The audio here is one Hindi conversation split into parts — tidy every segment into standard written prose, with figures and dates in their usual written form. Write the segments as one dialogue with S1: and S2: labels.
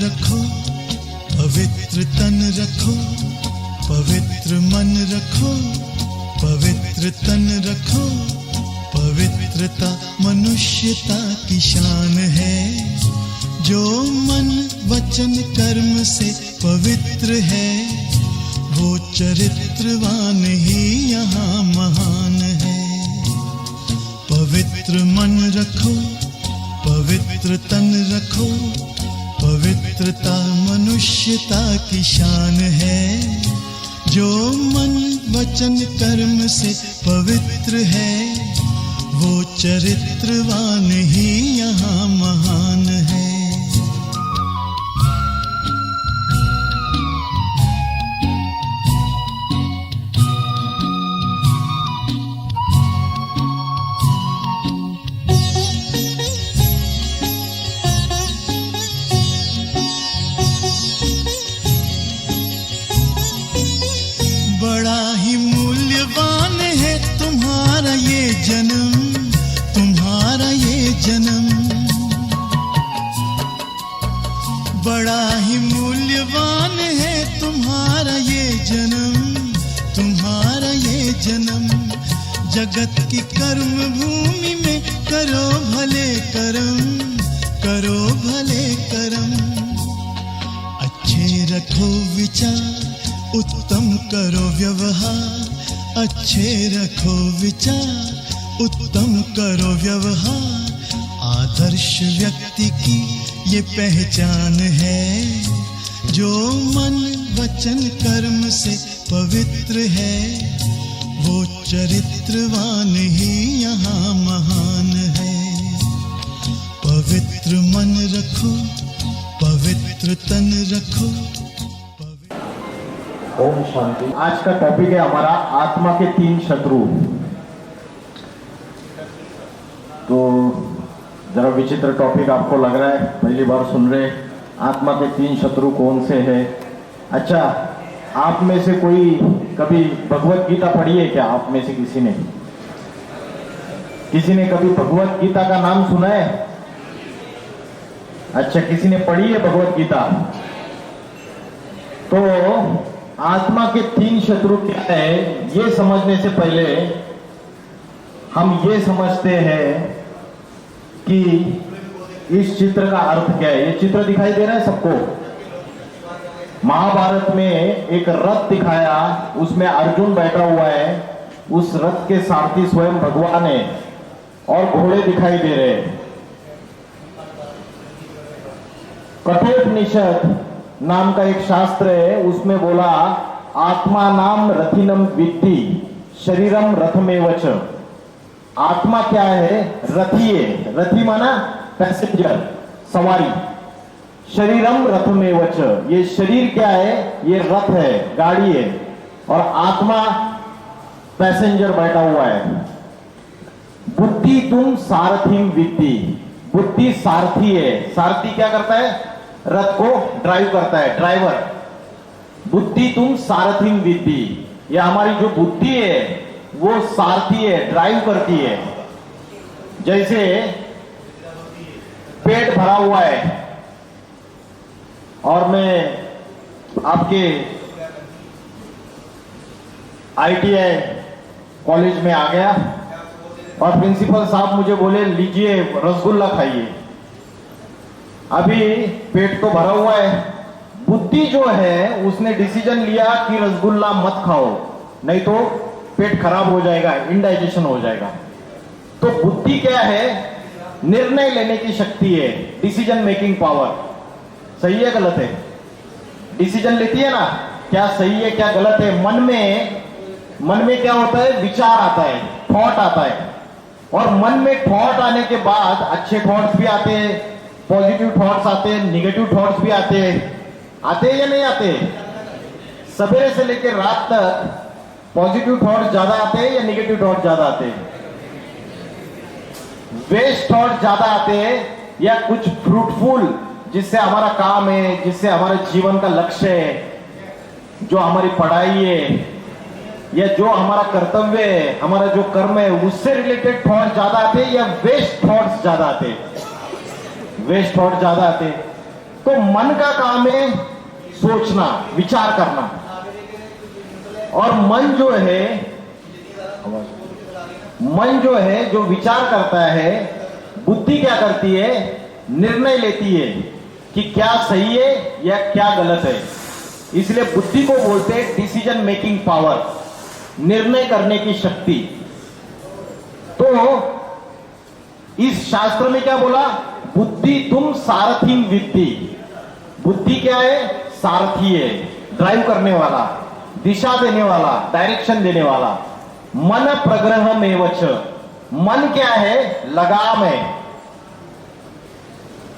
S1: रखो, पवित्र तन रखो, पवित्र मन रखो, पवित्र तन रखो। पवित्रता मनुष्यता की शान है, जो मन वचन कर्म से पवित्र है, वो चरित्रवान ही यहाँ महान है। पवित्र मन रखो, पवित्र तन रखो, पवित्रता मनुष्यता की शान है, जो मन वचन कर्म से पवित्र है, वो चरित्रवान ही यहाँ महान है। बड़ा ही मूल्यवान है तुम्हारा ये जन्म, तुम्हारा ये जन्म। बड़ा ही मूल्यवान है तुम्हारा ये जन्म, तुम्हारा ये जन्म। जगत की कर्म भूमि में करो भले कर्म, करो भले कर्म। अच्छे रखो विचार, उत्तम करो व्यवहार, अच्छे रखो विचार, उत्तम करो व्यवहार। आदर्श व्यक्ति की ये पहचान है, जो मन वचन कर्म से पवित्र है, वो चरित्रवान ही यहाँ महान है। पवित्र मन रखो, पवित्र तन रखो।
S2: ओम शांति। आज का टॉपिक है हमारा आत्मा के 3 शत्रु। तो जरा विचित्र टॉपिक आपको लग रहा है, पहली बार सुन रहे। आत्मा के 3 शत्रु कौन से हैं? अच्छा, आप में से कोई कभी भगवत गीता पढ़ी है क्या? आप में से किसी ने कभी भगवत गीता का नाम सुना है? अच्छा, किसी ने पढ़ी है भगवत गीता? तो आत्मा के 3 शत्रु क्या है, ये समझने से पहले हम ये समझते हैं कि इस चित्र का अर्थ क्या है। ये चित्र दिखाई दे रहा है सबको? महाभारत में एक रथ दिखाया, उसमें अर्जुन बैठा हुआ है, उस रथ के सारथी स्वयं भगवान है और घोड़े दिखाई दे रहे हैं। कठोपनिषद नाम का एक शास्त्र है, उसमें बोला आत्मा नाम रथिनम विद्धि शरीरम रथमेवच। आत्मा क्या है? रथी है। रथी माना पैसेंजर, सवारी। शरीरम रथमेवच, ये शरीर क्या है? ये रथ है, गाड़ी है, और आत्मा पैसेंजर बैठा हुआ है। बुद्धि तुम सारथिम विद्धि, बुद्धि सारथी है। सारथी क्या करता है? रथ को ड्राइव करता है, ड्राइवर। बुद्धि तुम सारथिम विद्धि, ये हमारी जो बुद्धि है वो सारथी है, ड्राइव करती है। जैसे पेट भरा हुआ है और मैं आपके ITI कॉलेज में आ गया और प्रिंसिपल साहब मुझे बोले लीजिए रसगुल्ला खाइए। अभी पेट तो भरा हुआ है, बुद्धि जो है उसने डिसीजन लिया कि रसगुल्ला मत खाओ, नहीं तो पेट खराब हो जाएगा, इंडाइजेशन हो जाएगा। तो बुद्धि क्या है? निर्णय लेने की शक्ति है, डिसीजन मेकिंग पावर। सही है गलत है? डिसीजन लेती है ना, क्या सही है क्या गलत है। मन में क्या होता है? विचार आता है, थॉट आता है, और मन में थॉट आने के बाद अच्छे थॉट्स भी आते हैं, पॉजिटिव थॉट्स आते हैं, निगेटिव थॉट्स भी आते हैं। आते हैं या नहीं आते? सवेरे से लेकर रात तक पॉजिटिव थॉट्स ज्यादा आते हैं या निगेटिव थॉट्स ज्यादा आते हैं? वेस्ट थॉट्स ज्यादा आते हैं या कुछ फ्रूटफुल, जिससे हमारा काम है, जिससे हमारे जीवन का लक्ष्य है, जो हमारी पढ़ाई है या जो हमारा कर्तव्य है, हमारा जो कर्म है, उससे रिलेटेड थॉट ज्यादा आते हैं या वेस्ट थॉट्स ज्यादा आते हैं? वेस्ट थॉट ज्यादा आते हैं। तो मन का काम है सोचना, विचार करना। और मन जो है जो विचार करता है, बुद्धि क्या करती है, निर्णय लेती है कि क्या सही है या क्या गलत है। इसलिए बुद्धि को बोलते हैं डिसीजन मेकिंग पावर, निर्णय करने की शक्ति। तो इस शास्त्र में क्या बोला, बुद्धि तुम सारथिम विद्धि। बुद्धि क्या है, सारथी है, ड्राइव करने वाला, दिशा देने वाला, डायरेक्शन देने वाला। मन प्रग्रहमेवच, मन क्या है, लगाम है।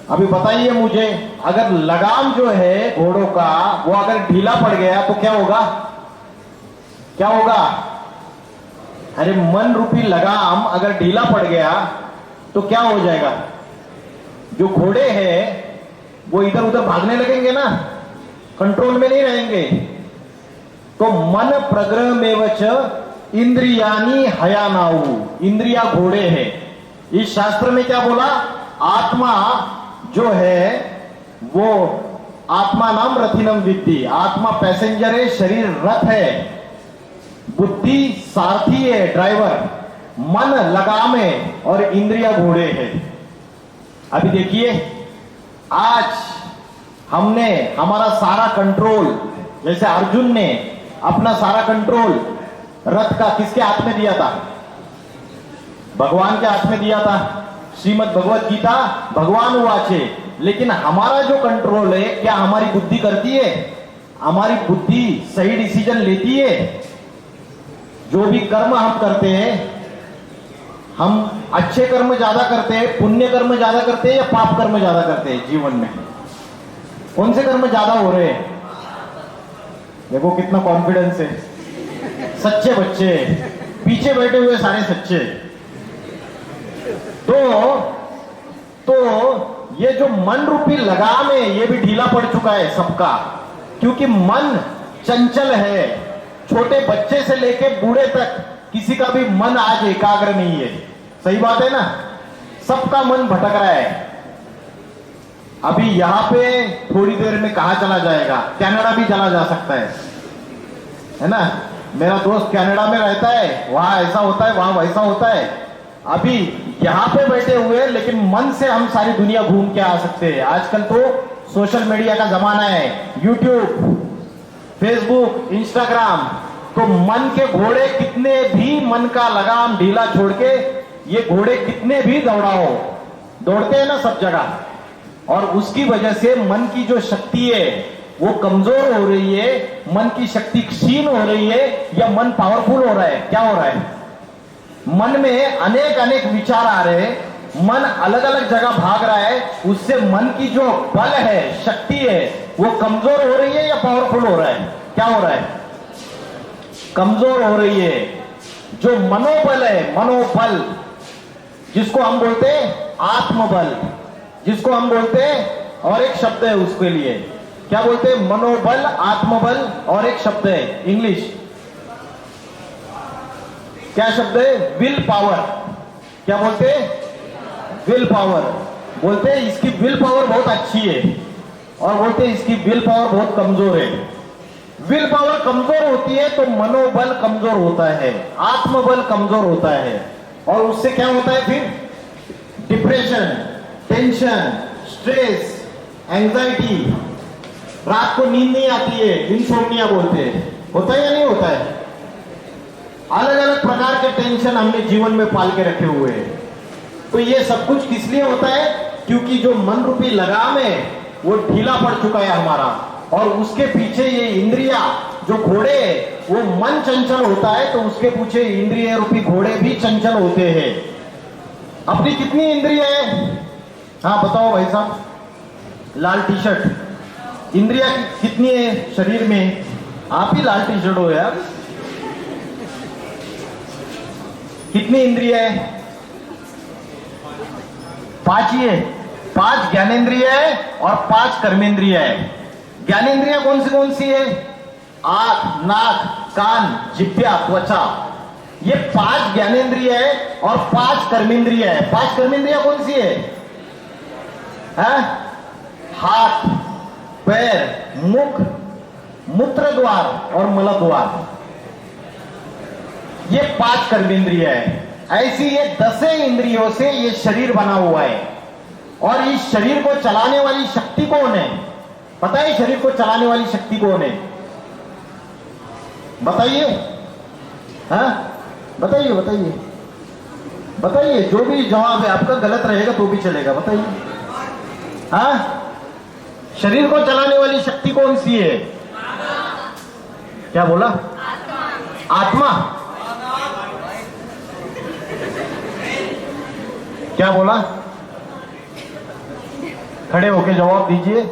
S2: अभी बताइए मुझे, अगर लगाम जो है घोड़ों का वो अगर ढीला पड़ गया तो क्या होगा, क्या होगा? अरे मन रूपी लगाम अगर ढीला पड़ गया तो क्या हो जाएगा? जो घोड़े हैं वो इधर उधर भागने लगेंगे ना, कंट्रोल में नहीं रहेंगे। तो मन प्रग्रहमेवच इंद्रियानी हयानाऊ, इंद्रिया घोड़े हैं। इस शास्त्र में क्या बोला, आत्मा जो है वो आत्मा नाम रथिनम विद्धि, आत्मा पैसेंजर है, शरीर रथ है, बुद्धि सारथी है, ड्राइवर, मन लगाम है और इंद्रिया घोड़े है। अभी देखिए, आज हमने हमारा सारा कंट्रोल, जैसे अर्जुन ने अपना सारा कंट्रोल रथ का किसके हाथ में दिया था, भगवान के हाथ में दिया था। श्रीमद् भगवत गीता भगवान वाचे। लेकिन हमारा जो कंट्रोल है, क्या हमारी बुद्धि करती है? हमारी बुद्धि सही डिसीजन लेती है? जो भी कर्म हम करते हैं, हम अच्छे कर्म ज्यादा करते हैं, पुण्य कर्म ज्यादा करते हैं या पाप कर्म ज्यादा करते हैं जीवन में? कौन से कर्म ज्यादा हो रहे हैं? देखो कितना कॉन्फिडेंस है, सच्चे बच्चे पीछे बैठे हुए सारे सच्चे। तो ये जो मन रूपी लगाम है ये भी ढीला पड़ चुका है सबका, क्योंकि मन चंचल है। छोटे बच्चे से लेके बूढ़े तक किसी का भी मन आज एकाग्र नहीं है। सही बात है ना, सबका मन भटक रहा है। अभी यहां पे थोड़ी देर में कहां चला जाएगा, कनाडा भी चला जा सकता है ना। मेरा दोस्त कनाडा में रहता है, वहां ऐसा होता है, वहां वैसा होता है। अभी यहां पे बैठे हुए, लेकिन मन से हम सारी दुनिया घूम के आ सकते हैं। आजकल तो सोशल मीडिया का जमाना है, यूट्यूब, फेसबुक, इंस्टाग्राम। तो मन के घोड़े कितने भी, मन का लगाम ढीला छोड़ के ये घोड़े कितने भी दौड़ाओ, दौड़ते हैं ना सब जगह। और उसकी वजह से मन की जो शक्ति है वो कमजोर हो रही है, मन की शक्ति क्षीण हो रही है या मन पावरफुल हो रहा है? क्या हो रहा है? मन में अनेक अनेक विचार आ रहे हैं, मन अलग अलग जगह भाग रहा है। उससे मन की जो बल है, शक्ति है, वो कमजोर हो रही है या पावरफुल हो रहा है? क्या हो रहा है? कमजोर हो रही है। जो मनोबल है, मनोबल, जिसको हम बोलते हैं आत्मबल, जिसको हम बोलते हैं, और एक शब्द है उसके लिए, क्या बोलते हैं? मनोबल, आत्मबल, और एक शब्द है इंग्लिश, क्या शब्द है? Will power. क्या बोलते हैं? Will power. बोलते हैं इसकी विल पावर बहुत अच्छी है, और बोलते हैं इसकी विल पावर बहुत कमजोर है। विल पावर कमजोर होती है तो मनोबल कमजोर होता है, आत्मबल कमजोर होता है, और उससे क्या होता है फिर? डिप्रेशन, टेंशन, स्ट्रेस, एंजाइटी, रात को नींद नहीं आती है, इंसोम्निया बोलते हैं। होता है या नहीं होता है? अलग अलग प्रकार के टेंशन हमने जीवन में पाल के रखे हुए हैं। तो ये सब कुछ किस लिए होता है? क्योंकि जो मन रूपी लगाम है वो ढीला पड़ चुका है हमारा, और उसके पीछे ये इंद्रिया जो घोड़े, वो मन चंचल होता है तो उसके पीछे इंद्रिय रूपी घोड़े भी चंचल होते हैं। अपनी कितनी इंद्रिय है? हाँ बताओ भाई साहब, लाल टी शर्ट, इंद्रिया कितनी है शरीर में? आप ही लाल टी शर्ट हो यार। कितनी इंद्रिय है? 5 ही है। 5 ज्ञानेंद्रिय है और 5 कर्मेंद्रिय है। ज्ञानेंद्रिय कौन सी है? आंख, नाक, कान, जिह्वा, त्वचा, ये 5 ज्ञानेंद्रिय है और 5 कर्मेंद्रिय है। 5 कर्मेंद्रिय कौन सी है? हाथ, पैर, मुख, मूत्र द्वार और मल द्वार, ये 5 कर्मेंद्रिय है। ऐसी ये 10 इंद्रियों से ये शरीर बना हुआ है। और इस शरीर को चलाने वाली शक्ति कौन है? पता है शरीर को चलाने वाली शक्ति कौन है? बताइए, हाँ बताइए बताइए बताइए। जो भी जवाब है आपका गलत रहेगा तो भी चलेगा, बताइए। हाँ, शरीर को चलाने वाली शक्ति कौन सी है? क्या बोला? आत्मा। क्या बोला? खड़े होके जवाब दीजिए।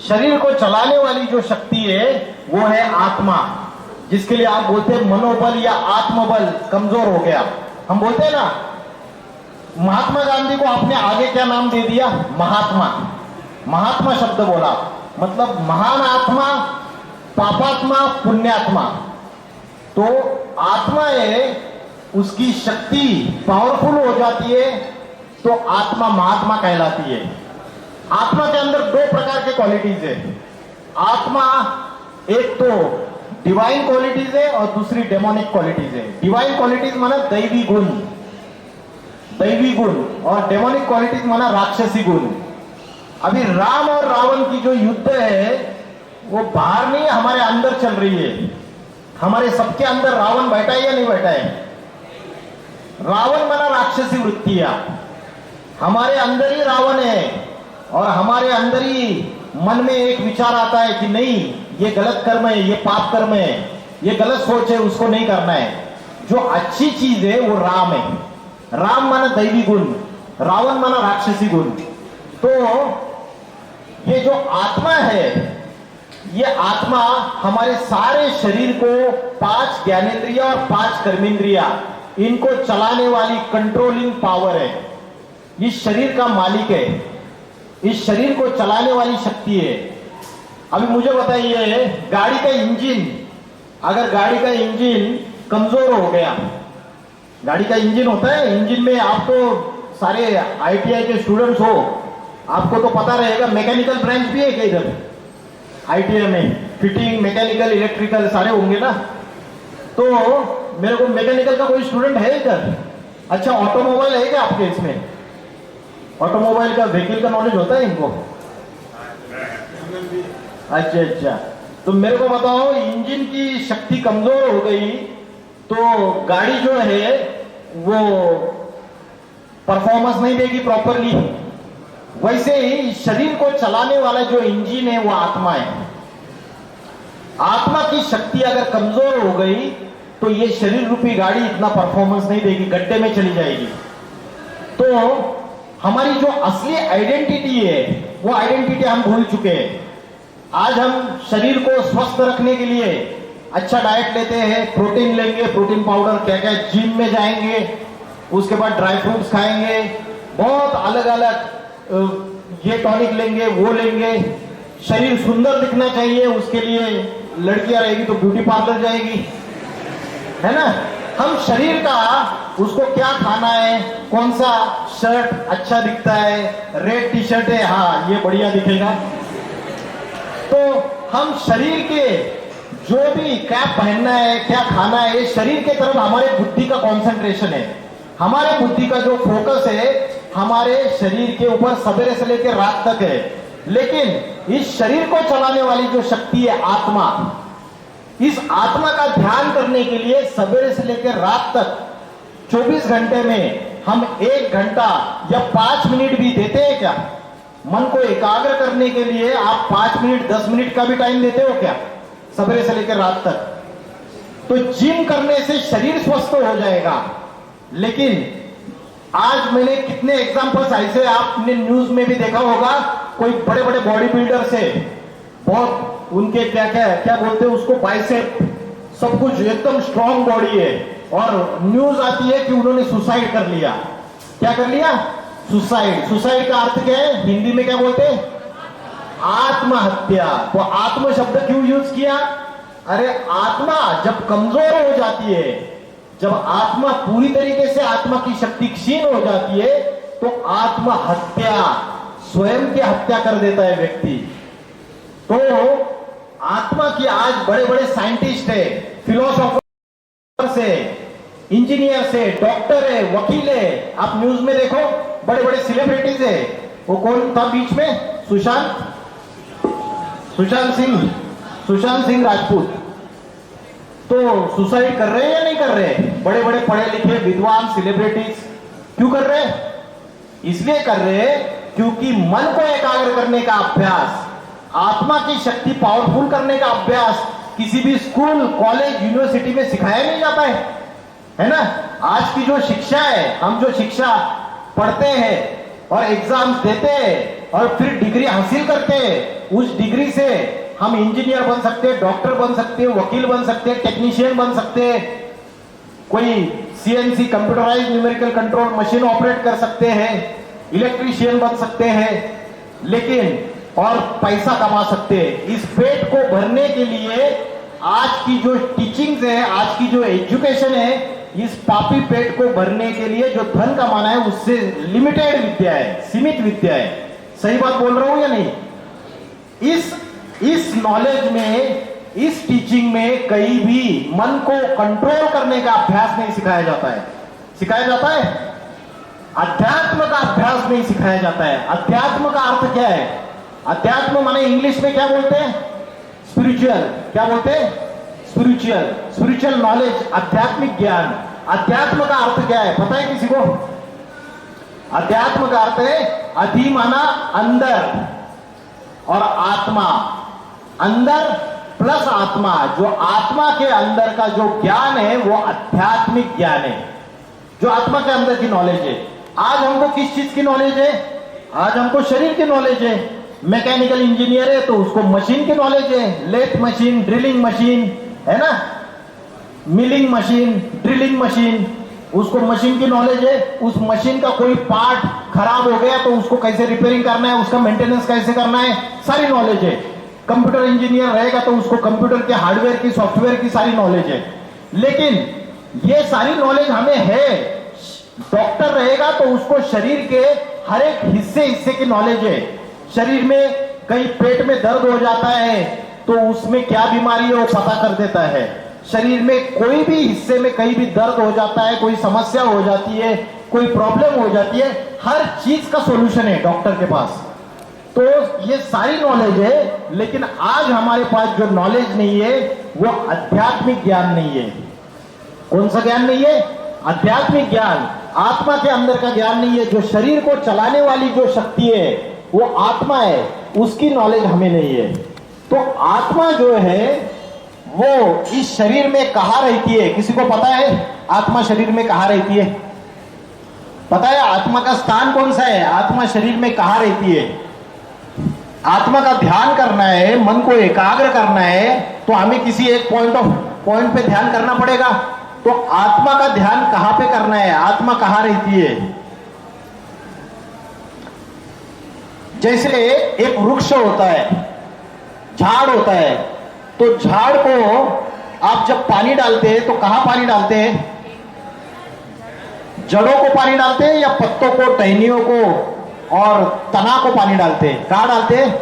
S2: शरीर को चलाने वाली जो शक्ति है वो है आत्मा, जिसके लिए आप बोलते हैं मनोबल या आत्मबल कमजोर हो गया। हम बोलते हैं ना, महात्मा गांधी को आपने आगे क्या नाम दे दिया? महात्मा। महात्मा शब्द बोला मतलब महान आत्मा, पापात्मा, पुण्यात्मा। तो आत्मा है, उसकी शक्ति पावरफुल हो जाती है तो आत्मा महात्मा कहलाती है। आत्मा के अंदर 2 प्रकार के क्वालिटीज है। आत्मा एक तो डिवाइन क्वालिटीज है और दूसरी डेमोनिक क्वालिटीज है। डिवाइन क्वालिटीज माना दैवी गुण, दैवी गुण, और डेमोनिक क्वालिटीज माना राक्षसी गुण। अभी राम और रावण की जो युद्ध है वो बाहर नहीं, हमारे अंदर चल रही है। हमारे सबके अंदर रावण बैठा है या नहीं बैठा है? रावण माना राक्षसी वृत्तियां, हमारे अंदर ही रावण है। और हमारे अंदर ही मन में एक विचार आता है कि नहीं, ये गलत कर्म है, ये पाप कर्म है, ये गलत सोच है, उसको नहीं करना है। जो अच्छी चीज है वो राम है। राम माना दैवी गुण, रावण माना राक्षसी गुण। तो ये जो आत्मा है, ये आत्मा हमारे सारे शरीर को 5 ज्ञानेंद्रिय और 5 कर्मेंद्रिया, इनको चलाने वाली कंट्रोलिंग पावर है। इस शरीर का मालिक है, इस शरीर को चलाने वाली शक्ति है। अभी मुझे बताइए, गाड़ी का इंजन, अगर गाड़ी का इंजन कमजोर हो गया, गाड़ी का इंजन होता है, इंजन में आप तो सारे आईटीआई के स्टूडेंट्स हो, आपको तो पता रहेगा मैकेनिकल ब्रांच भी है क्या इधर आईटीआई में? फिटिंग, मैकेनिकल, इलेक्ट्रिकल सारे होंगे ना। तो मेरे को मैकेनिकल का कोई स्टूडेंट है इधर? अच्छा, ऑटोमोबाइल है क्या आपके इसमें? ऑटोमोबाइल का, व्हीकल का नॉलेज होता है इनको? अच्छा अच्छा, तो मेरे को बताओ, इंजन की शक्ति कमजोर हो गई तो गाड़ी जो है वो परफॉर्मेंस नहीं देगी प्रॉपरली। वैसे ही शरीर को चलाने वाला जो इंजन है वो आत्मा है। आत्मा की शक्ति अगर कमजोर हो गई तो ये शरीर रूपी गाड़ी इतना परफॉर्मेंस नहीं देगी, गड्ढे में चली जाएगी। तो हमारी जो असली आइडेंटिटी है वो आइडेंटिटी हम भूल चुके हैं। आज हम शरीर को स्वस्थ रखने के लिए अच्छा डाइट लेते हैं, प्रोटीन लेंगे, प्रोटीन पाउडर, क्या क्या, जिम में जाएंगे, उसके बाद ड्राई फ्रूट्स खाएंगे, बहुत अलग अलग ये टॉनिक लेंगे, वो लेंगे। शरीर सुंदर दिखना चाहिए, उसके लिए लड़कियां रहेगी तो ब्यूटी पार्लर जाएगी, है ना। हम शरीर का उसको क्या खाना है, कौन सा शर्ट अच्छा दिखता है, रेड टी शर्ट है, हाँ ये बढ़िया दिखेगा। तो हम शरीर के जो भी क्या पहनना है, क्या खाना है, शरीर के तरफ हमारे बुद्धि का कंसंट्रेशन है। हमारे बुद्धि का जो फोकस है हमारे शरीर के ऊपर सवेरे से लेकर रात तक है। लेकिन इस शरीर को चलाने वाली जो शक्ति है आत्मा, इस आत्मा का ध्यान करने के लिए सवेरे से लेकर रात तक 24 घंटे में हम 1 घंटा या 5 मिनट भी देते हैं क्या? मन को एकाग्र करने के लिए आप 5 मिनट 10 मिनट का भी टाइम देते हो क्या सवेरे से लेकर रात तक? तो जिम करने से शरीर स्वस्थ हो जाएगा। लेकिन आज मैंने कितने एग्जांपल्स ऐसे आपने न्यूज में भी देखा होगा, कोई बड़े बड़े बॉडी बिल्डर से बहुत उनके क्या क्या क्या बोलते हैं उसको, बाइसेप, सब कुछ एकदम स्ट्रॉन्ग बॉडी है, और न्यूज आती है कि उन्होंने सुसाइड कर लिया। क्या कर लिया? सुसाइड। सुसाइड का अर्थ क्या है हिंदी में? क्या बोलते हैं? आत्महत्या। तो आत्म शब्द क्यों यूज किया? अरे आत्मा जब कमजोर हो जाती है, जब आत्मा पूरी तरीके से आत्मा की शक्ति क्षीण हो जाती है तो आत्महत्या, स्वयं की हत्या कर देता है व्यक्ति। तो आत्मा की आज बड़े बड़े साइंटिस्ट है, फिलोसोफर से, इंजीनियर से, डॉक्टर है, वकील है, आप न्यूज में देखो बड़े बड़े सेलिब्रिटीज है। वो कौन था बीच में? सुशांत सिंह राजपूत। तो सुसाइड कर रहे हैं या नहीं कर रहे? बड़े बड़े पढ़े लिखे विद्वान सेलिब्रिटीज क्यों कर रहे? इसलिए कर रहे क्योंकि मन को एकाग्र करने का अभ्यास, आत्मा की शक्ति पावरफुल करने का अभ्यास किसी भी स्कूल, कॉलेज, यूनिवर्सिटी में सिखाया नहीं जाता है ना। आज की जो शिक्षा है, हम जो शिक्षा पढ़ते हैं और एग्जाम्स देते हैं और फिर डिग्री हासिल करते हैं, उस डिग्री से हम इंजीनियर बन सकते हैं, डॉक्टर बन सकते हैं, वकील बन सकते हैं, टेक्नीशियन बन सकते हैं, कोई CNC computerise numerical control machine operate कर सकते हैं, इलेक्ट्रीशियन बन सकते हैं, लेकिन और पैसा कमा सकते हैं। इस पेट को भरने के लिए आज की जो टीचिंग्स है, आज की जो एजुकेशन है, इस पापी पेट को भरने के लिए जो धन कमाना है उससे लिमिटेड विद्या है, सीमित विद्या है। सही बात बोल रहा हूं या नहीं? इस नॉलेज में, इस टीचिंग में कहीं भी मन को कंट्रोल करने का अभ्यास नहीं सिखाया जाता है। सिखाया जाता है अध्यात्म का अभ्यास नहीं सिखाया जाता है। अध्यात्म का अर्थ क्या है? अध्यात्म माने इंग्लिश में क्या बोलते हैं? स्पिरिचुअल। क्या बोलते हैं? स्पिरिचुअल नॉलेज, आध्यात्मिक ज्ञान। अध्यात्म का अर्थ क्या है पता है किसी को? अध्यात्म का अर्थ है अधि माना अंदर और आत्मा, अंदर प्लस आत्मा। जो आत्मा के अंदर का जो ज्ञान है वो आध्यात्मिक ज्ञान है, जो आत्मा के अंदर की नॉलेज है। आज हमको किस चीज की नॉलेज है? आज हमको शरीर की नॉलेज है। मैकेनिकल इंजीनियर है तो उसको मशीन की नॉलेज है, लेथ मशीन, ड्रिलिंग मशीन है ना, मिलिंग मशीन, ड्रिलिंग मशीन, उसको मशीन की नॉलेज है। उस मशीन का कोई पार्ट खराब हो गया तो उसको कैसे रिपेयरिंग करना है, उसका मेंटेनेंस कैसे करना है, सारी नॉलेज है। कंप्यूटर इंजीनियर रहेगा तो उसको कंप्यूटर के हार्डवेयर की, सॉफ्टवेयर की सारी नॉलेज है। लेकिन ये सारी नॉलेज हमें है। डॉक्टर रहेगा तो उसको शरीर के हर एक हिस्से की नॉलेज है। शरीर में कहीं पेट में दर्द हो जाता है तो उसमें क्या बीमारी है वो पता कर देता है। शरीर में कोई भी हिस्से में कहीं भी दर्द हो जाता है, कोई समस्या हो जाती है, कोई प्रॉब्लम हो जाती है, हर चीज का सॉल्यूशन है डॉक्टर के पास। तो ये सारी नॉलेज है, लेकिन आज हमारे पास जो नॉलेज नहीं है वो आध्यात्मिक ज्ञान नहीं है। कौन सा ज्ञान नहीं है? आध्यात्मिक ज्ञान, आत्मा के अंदर का ज्ञान नहीं है। जो शरीर को चलाने वाली जो शक्ति है वो आत्मा है, उसकी नॉलेज हमें नहीं है। तो आत्मा जो है वो इस शरीर में कहां रहती है? किसी को पता है आत्मा शरीर में कहां रहती है? पता है आत्मा का स्थान कौन सा है? आत्मा शरीर में कहां रहती है? आत्मा का ध्यान करना है, मन को एकाग्र करना है तो हमें किसी एक पॉइंट पे ध्यान करना पड़ेगा। तो आत्मा का ध्यान कहां पे करना है? आत्मा कहां रहती है? जैसे एक वृक्ष होता है, झाड़ होता है, तो झाड़ को आप जब पानी डालते हैं तो कहां पानी डालते हैं? जड़ों को पानी डालते हैं या पत्तों को, टहनियों को और तना को पानी डालते हैं? कहां डालते हैं?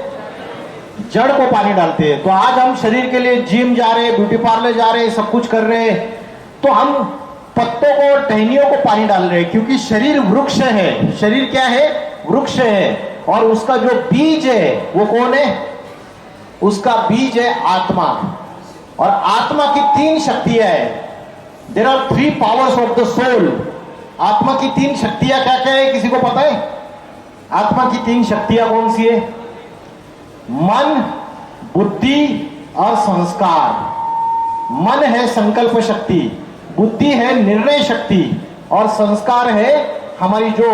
S2: जड़ को पानी डालते हैं। तो आज हम शरीर के लिए जिम जा रहे हैं, ब्यूटी पार्लर जा रहे हैं, सब कुछ कर रहे हैं, तो हम पत्तों को और टहनियों को पानी डाल रहे हैं, क्योंकि शरीर वृक्ष है। शरीर क्या है? वृक्ष है। और उसका जो बीज है वो कौन है? उसका बीज है आत्मा। और आत्मा की 3 शक्तियां हैं। There are 3 powers of the soul. आत्मा की 3 शक्तियां क्या क्या है? किसी को पता है आत्मा की 3 शक्तियां कौन सी है? मन, बुद्धि और संस्कार। मन है संकल्प शक्ति, बुद्धि है निर्णय शक्ति, और संस्कार है हमारी जो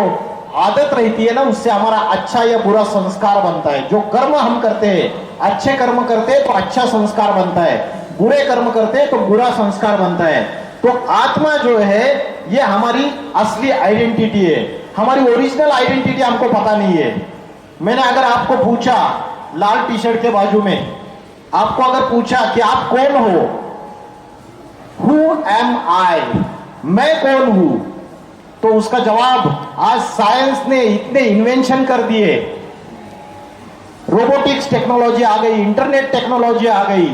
S2: आदत रहती है ना, उससे हमारा अच्छा या बुरा संस्कार बनता है। जो कर्म हम करते हैं, अच्छे कर्म करते हैं तो अच्छा संस्कार बनता है, बुरे कर्म करते हैं तो बुरा संस्कार बनता है। तो आत्मा जो है ये हमारी असली आइडेंटिटी है। हमारी ओरिजिनल आइडेंटिटी हमको पता नहीं है। मैंने अगर आपको पूछा, लाल टी शर्ट के बाजू में आपको अगर पूछा कि आप कौन हो, हु एम आई, मैं कौन हूं, तो उसका जवाब आज साइंस ने इतने इन्वेंशन कर दिए, रोबोटिक्स टेक्नोलॉजी आ गई, इंटरनेट टेक्नोलॉजी आ गई,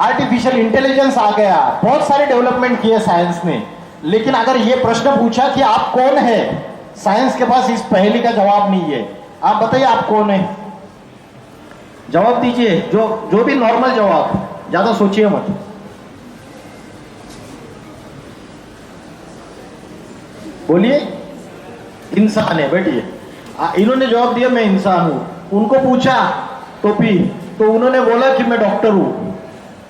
S2: आर्टिफिशियल इंटेलिजेंस आ गया, बहुत सारे डेवलपमेंट किए साइंस ने। लेकिन अगर ये प्रश्न पूछा कि आप कौन है, साइंस के पास इस पहेली का जवाब नहीं है। आप बताइए आप कौन है, जवाब दीजिए, जो भी नॉर्मल जवाब, ज्यादा सोचिए मत। बोलिए। इंसान है, बैठिए। इन्होंने जवाब दिया मैं इंसान हूं। उनको पूछा टोपी, तो उन्होंने बोला कि मैं डॉक्टर हूं।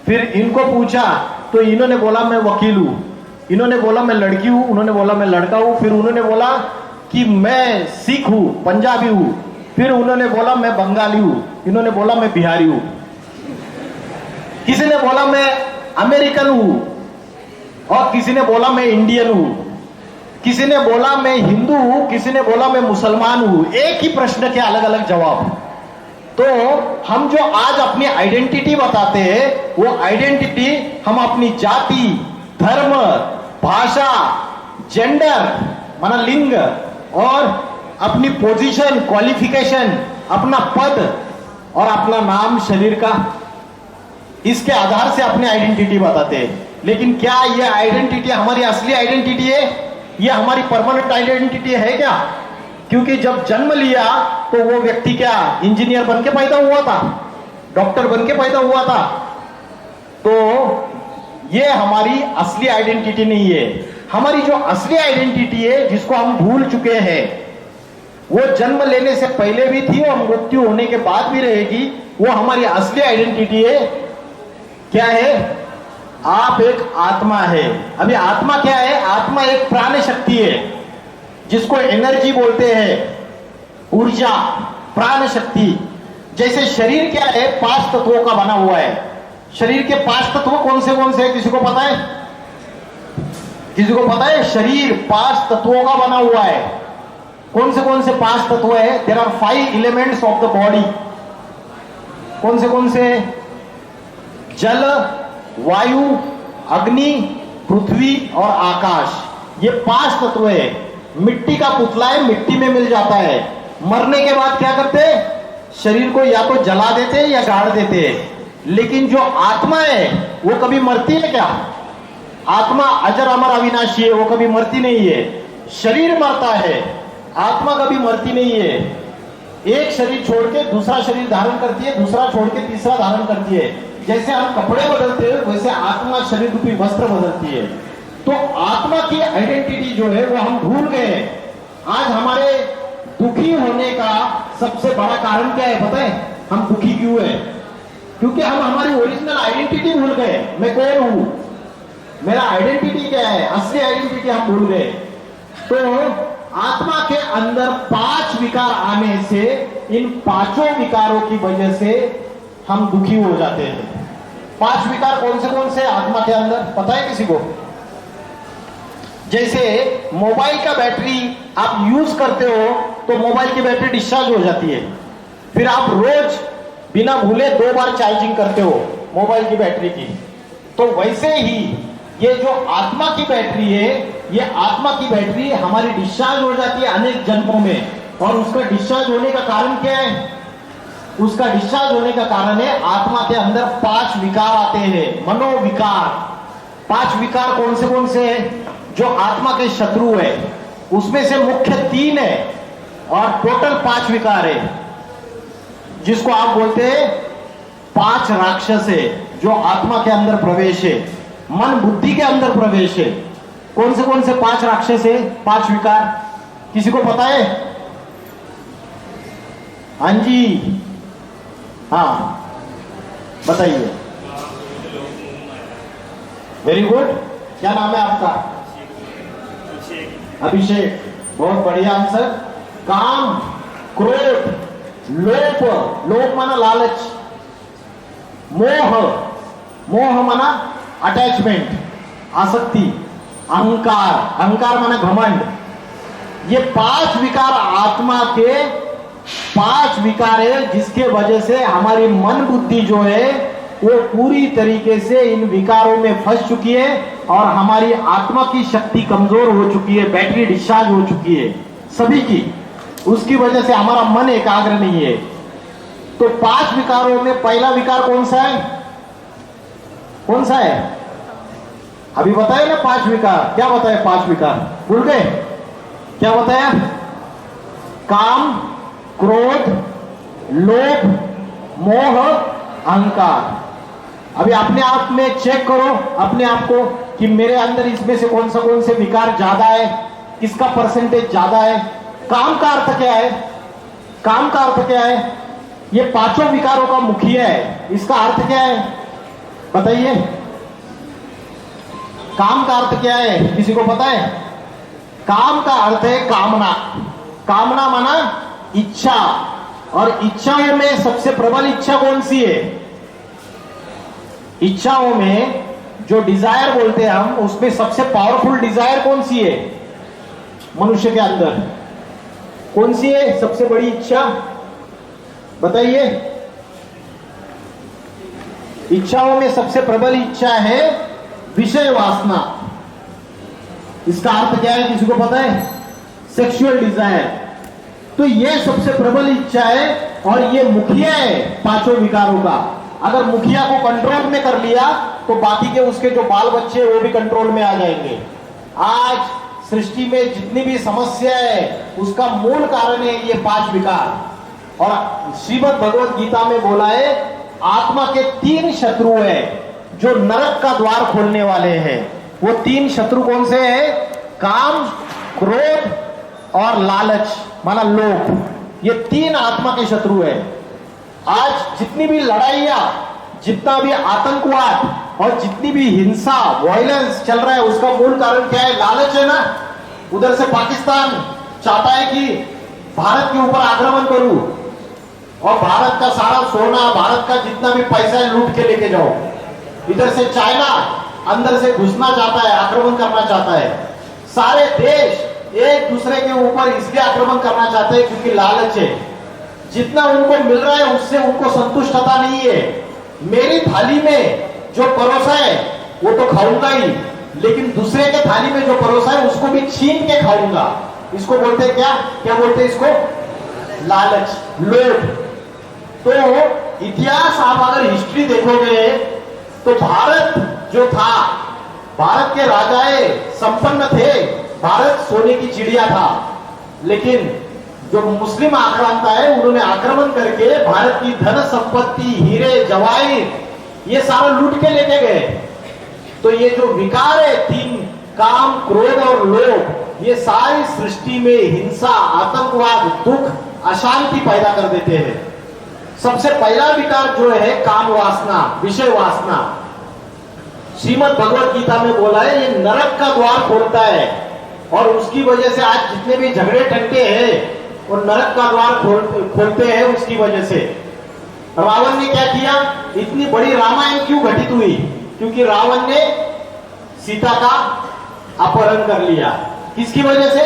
S2: फिर इनको पूछा तो इन्होंने बोला मैं वकील हूं। इन्होंने बोला मैं लड़की हूं, उन्होंने बोला मैं लड़का हूं। फिर उन्होंने बोला कि मैं सिख हूं, पंजाबी हूं। फिर उन्होंने बोला मैं बंगाली हूं, इन्होंने बोला मैं बिहारी हूं। किसी ने बोला मैं अमेरिकन हूं, और किसी ने बोला मैं इंडियन हूं। किसी ने बोला मैं हिंदू हूं, किसी ने बोला मैं मुसलमान हूं। एक ही प्रश्न के अलग अलग जवाब। तो हम जो आज अपनी आइडेंटिटी बताते हैं, वो आइडेंटिटी हम अपनी जाति, धर्म, भाषा, जेंडर माना लिंग, और अपनी पोजीशन, क्वालिफिकेशन, अपना पद और अपना नाम, शरीर का, इसके आधार से अपनी आइडेंटिटी बताते हैं। लेकिन क्या ये आइडेंटिटी हमारी असली आइडेंटिटी है? ये हमारी परमानेंट आइडेंटिटी है क्या? क्योंकि जब जन्म लिया तो वो व्यक्ति क्या इंजीनियर बन के पैदा हुआ था, डॉक्टर बन के पैदा हुआ था। तो ये हमारी असली आइडेंटिटी नहीं है। हमारी जो असली आइडेंटिटी है, जिसको हम भूल चुके हैं, वो जन्म लेने से पहले भी थी और मृत्यु होने के बाद भी रहेगी। वो हमारी असली आइडेंटिटी है। क्या है? आप एक आत्मा है। अभी आत्मा क्या है? आत्मा एक प्राण शक्ति है, जिसको एनर्जी बोलते हैं, ऊर्जा, प्राण शक्ति। जैसे शरीर क्या है? 5 तत्वों का बना हुआ है। शरीर के 5 तत्व कौन से है? किसी को पता है? किसी को पता है? शरीर 5 तत्वों का बना हुआ है। कौन से 5 तत्व है? There are 5 elements of the body. कौन से? जल, वायु, अग्नि, पृथ्वी और आकाश। ये 5 तत्व है। मिट्टी का पुतला है, मिट्टी में मिल जाता है। मरने के बाद क्या करते हैं? शरीर को या तो जला देते हैं या गाड़ देते हैं। लेकिन जो आत्मा है वो कभी मरती है क्या? आत्मा अजर अमर अविनाशी है, वो कभी मरती नहीं है। शरीर मरता है, आत्मा कभी मरती नहीं है। एक शरीर छोड़ के दूसरा शरीर धारण करती है, दूसरा छोड़ के तीसरा धारण करती है। जैसे हम कपड़े बदलते हैं, वैसे आत्मा शरीर रूपी वस्त्र बदलती है। तो आत्मा की आइडेंटिटी जो है वो हम भूल गए। आज हमारे दुखी होने का सबसे बड़ा कारण क्या है पता है? हम दुखी क्यों है? क्योंकि हम हमारी ओरिजिनल आइडेंटिटी भूल गए। मैं कौन हूं, मेरा आइडेंटिटी क्या है, असली आइडेंटिटी हम भूल गए। तो आत्मा के अंदर 5 विकार आने से, इन 5 विकारों की वजह से हम दुखी हो जाते हैं। 5 विकार कौन से आत्मा के अंदर पता है किसी को? जैसे मोबाइल का बैटरी आप यूज करते हो तो मोबाइल की बैटरी डिस्चार्ज हो जाती है। फिर आप रोज बिना भूले 2 बार चार्जिंग करते हो मोबाइल की बैटरी की। तो वैसे ही ये जो आत्मा की बैटरी है, ये आत्मा की बैटरी हमारी डिस्चार्ज हो जाती है अनेक जन्मों में। और उसका डिस्चार्ज होने का कारण क्या है? उसका डिस्चार्ज होने का कारण है आत्मा के अंदर 5 विकार आते हैं, मनोविकार। 5 विकार कौन से हैं? जो आत्मा के शत्रु है, उसमें से मुख्य 3 है और टोटल 5 विकार है, जिसको आप बोलते हैं 5 राक्षस है, जो आत्मा के अंदर प्रवेश है, मन बुद्धि के अंदर प्रवेश है। कौन से 5 राक्षस है, 5 विकार? किसी को पता है? हाँ जी, हाँ बताइए। Very good. क्या नाम है आपका? अभिषेक। बहुत बढ़िया आंसर। काम, क्रोध, लोभ माना लालच, मोह माना अटैचमेंट, आसक्ति, अहंकार माना घमंड। ये 5 विकार आत्मा के 5 विकार है, जिसके वजह से हमारी मन बुद्धि जो है वो पूरी तरीके से इन विकारों में फंस चुकी है और हमारी आत्मा की शक्ति कमजोर हो चुकी है, बैटरी डिस्चार्ज हो चुकी है सभी की। उसकी वजह से हमारा मन एकाग्र नहीं है। तो 5 विकारों में पहला विकार कौन सा है? कौन सा है? अभी बताए ना 5 विकार। क्या बताया? 5 विकार भूल गए? क्या बताया? काम, क्रोध, लोभ, मोह, अहंकार। अभी अपने आप में चेक करो अपने आप को कि मेरे अंदर इसमें से कौन से विकार ज्यादा है, किसका परसेंटेज ज्यादा है। काम का अर्थ क्या है? काम का अर्थ क्या है? ये 5 विकारों का मुखिया है। इसका अर्थ क्या है बताइए? काम का अर्थ क्या है? किसी को पता है? काम का अर्थ है कामना। कामना माना इच्छा, और इच्छाओं में सबसे प्रबल इच्छा कौन सी है? इच्छाओं में जो डिजायर बोलते हैं हम, उसमें सबसे पावरफुल डिजायर कौन सी है मनुष्य के अंदर? कौन सी है सबसे बड़ी इच्छा बताइए? इच्छाओं में सबसे प्रबल इच्छा है विषय वासना। इसका अर्थ क्या है? किसी को पता है? Sexual desire. तो ये सबसे प्रबल इच्छा है और ये मुखिया है 5 विकारों का। अगर मुखिया को कंट्रोल में कर लिया तो बाकी के उसके जो बाल बच्चे वो भी कंट्रोल में आ जाएंगे। आज सृष्टि में जितनी भी समस्या है उसका मूल कारण है ये 5 विकार। और श्रीमद् भगवत गीता में बोला है आत्मा के 3 शत्रु है जो नरक का द्वार खोलने वाले हैं। वो 3 शत्रु कौन से हैं? काम, क्रोध और लालच माना लोभ। ये 3 आत्मा के शत्रु है। आज जितनी भी लड़ाइयां, जितना भी आतंकवाद और जितनी भी हिंसा, वायलेंस चल रहा है उसका मूल कारण क्या है? लालच है ना। उधर से पाकिस्तान चाहता है कि भारत के ऊपर आक्रमण करूं और भारत का सारा सोना, भारत का जितना भी पैसा है लूट के लेके जाओ। इधर से चाइना अंदर से घुसना चाहता है, आक्रमण करना चाहता है। सारे देश एक दूसरे के ऊपर इसलिए आक्रमण करना चाहते हैं क्योंकि लालच है। जितना उनको मिल रहा है उससे उनको संतुष्टता नहीं है। मेरी थाली में जो परोसा है वो तो खाऊंगा ही, लेकिन दूसरे के थाली में जो परोसा है उसको भी छीन के खाऊंगा। इसको बोलते क्या? क्या बोलते हैं इसको? लालच, लोभ। तो इतिहास आप अगर हिस्ट्री देखोगे तो भारत जो था, भारत के राजाए संपन्न थे, भारत सोने की चिड़िया था। लेकिन जो मुस्लिम आक्रांता है उन्होंने आक्रमण करके भारत की धन संपत्ति, हीरे जवाहिर ये सारा लूट के लेके गए। तो ये जो विकार है 3 काम, क्रोध और लोभ, ये सारी सृष्टि में हिंसा, आतंकवाद, दुख, अशांति पैदा कर देते हैं। सबसे पहला विकार जो है काम वासना, विषय वासना। श्रीमद् भगवत गीता में बोला है ये नरक का द्वार खोलता है और उसकी वजह से आज जितने भी झगड़े टंटे हैं और नरक का द्वार खोलते हैं उसकी वजह से। रावण ने क्या किया? इतनी बड़ी रामायण क्यों घटित हुई? क्योंकि रावण ने सीता का अपहरण कर लिया। किसकी वजह से?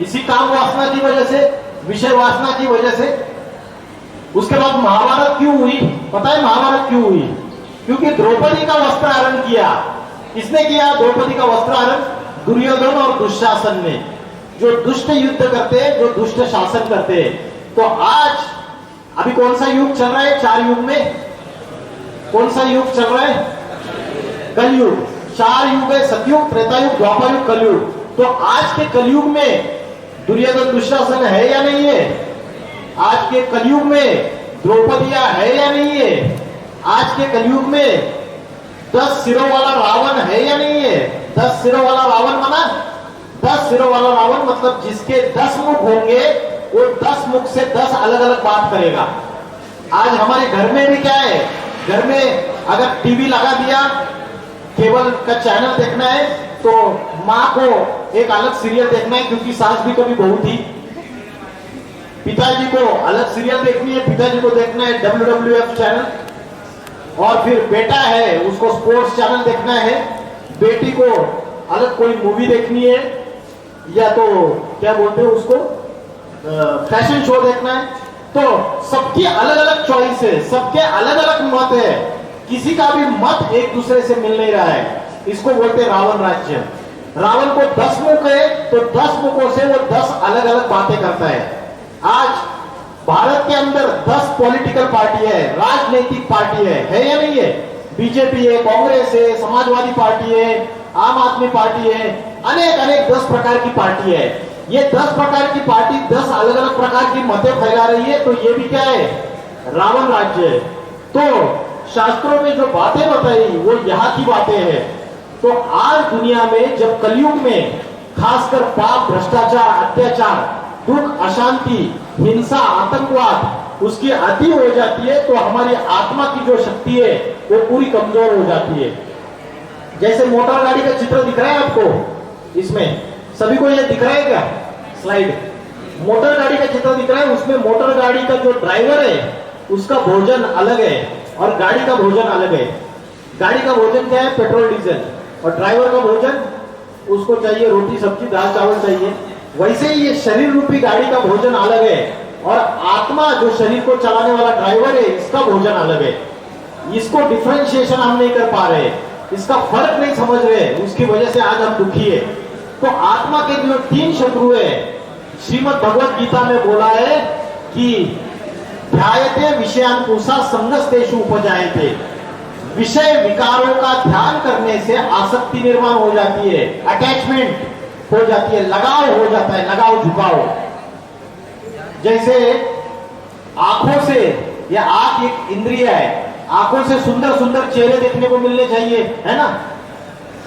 S2: इसी काम वासना की वजह से, विषय वासना की वजह से। उसके बाद महाभारत क्यों हुई? पता है महाभारत क्यों हुई? क्योंकि द्रौपदी का वस्त्रहरण किया। किसने किया द्रौपदी का वस्त्रहरण? दुर्योधन और दुशासन ने, जो दुष्ट युद्ध करते हैं, जो दुष्ट शासन करते हैं। तो आज अभी कौन सा युग चल रहा है? 4 युग में कौन सा युग चल रहा है? कलयुग। 4 युग है, सतयुग, त्रेतायुग, द्वापर युग, कलयुग। तो आज के कलयुग में दुर्योधन दुशासन है या नहीं है? आज के कलयुग में द्रौपदिया है या नहीं है? आज के कलयुग में 10 सिरों वाला रावण है या नहीं है? 10 सिरों वाला रावण माना 10 सिरों वाला रावण मतलब जिसके 10 मुख होंगे वो 10 मुख से 10 अलग अलग बात करेगा। आज हमारे घर में भी क्या है? घर में अगर टीवी लगा दिया, केबल का चैनल देखना है तो माँ को एक अलग सीरियल देखना है क्योंकि सास भी कभी बहू थी। पिताजी को अलग सीरियल देखनी है, पिताजी को देखना है WWF चैनल। और फिर बेटा है उसको स्पोर्ट्स चैनल देखना है, बेटी को अलग कोई मूवी देखनी है या तो क्या बोलते हैं उसको फैशन शो देखना है। तो सबकी अलग अलग चॉइस है, सबके अलग अलग मत है, किसी का भी मत एक दूसरे से मिल नहीं रहा है। इसको बोलते हैं रावण राज्य। रावण को 10 मुख है तो 10 मुखों से वो 10 अलग अलग बातें करता है। आज भारत के अंदर 10 पॉलिटिकल पार्टी है, राजनीतिक पार्टी है या नहीं है? बीजेपी है, कांग्रेस है, समाजवादी पार्टी है, आम आदमी पार्टी है, अनेक अनेक 10 प्रकार की पार्टी है। ये 10 प्रकार की पार्टी 10 अलग अलग प्रकार की मतें फैला रही है, तो ये भी क्या है? रावण राज्य है। तो शास्त्रों में जो बातें बताई वो यहाँ की बातें हैं। तो आज दुनिया में जब कलयुग में खासकर पाप, भ्रष्टाचार, अत्याचार, दुख, अशांति, हिंसा, आतंकवाद उसकी अति हो जाती है, तो हमारी आत्मा की जो शक्ति है वो पूरी कमजोर हो जाती है। जैसे मोटर गाड़ी का चित्र दिख रहा है आपको, इसमें सभी को ये दिख रहा है क्या? स्लाइड मोटर गाड़ी का चित्र दिख रहा है। उसमें मोटर गाड़ी का जो ड्राइवर है उसका भोजन अलग है और गाड़ी का भोजन अलग है। गाड़ी का भोजन क्या है? Petrol diesel. और ड्राइवर का भोजन, उसको चाहिए रोटी सब्जी दाल चावल चाहिए। वैसे ही ये शरीर रूपी गाड़ी का भोजन अलग है और आत्मा जो शरीर को चलाने वाला ड्राइवर है इसका भोजन अलग है। इसको डिफरेंशिएशन हम नहीं कर पा रहे, इसका फर्क नहीं समझ रहे, उसकी वजह से आज हम दुखी है। तो आत्मा के जो 3 शत्रु है, श्रीमद् भगवत गीता में बोला है कि ध्यायते विषयान पुरुषा संगस्तेषु उपजायते। विषय विकारों का ध्यान करने से आसक्ति निर्माण हो जाती है, अटैचमेंट हो जाती है, लगाव हो जाता है, लगाव झुकाव। जैसे आंखों से, या आंख एक इंद्रिय है, आंखों से सुंदर सुंदर चेहरे देखने को मिलने चाहिए, है ना?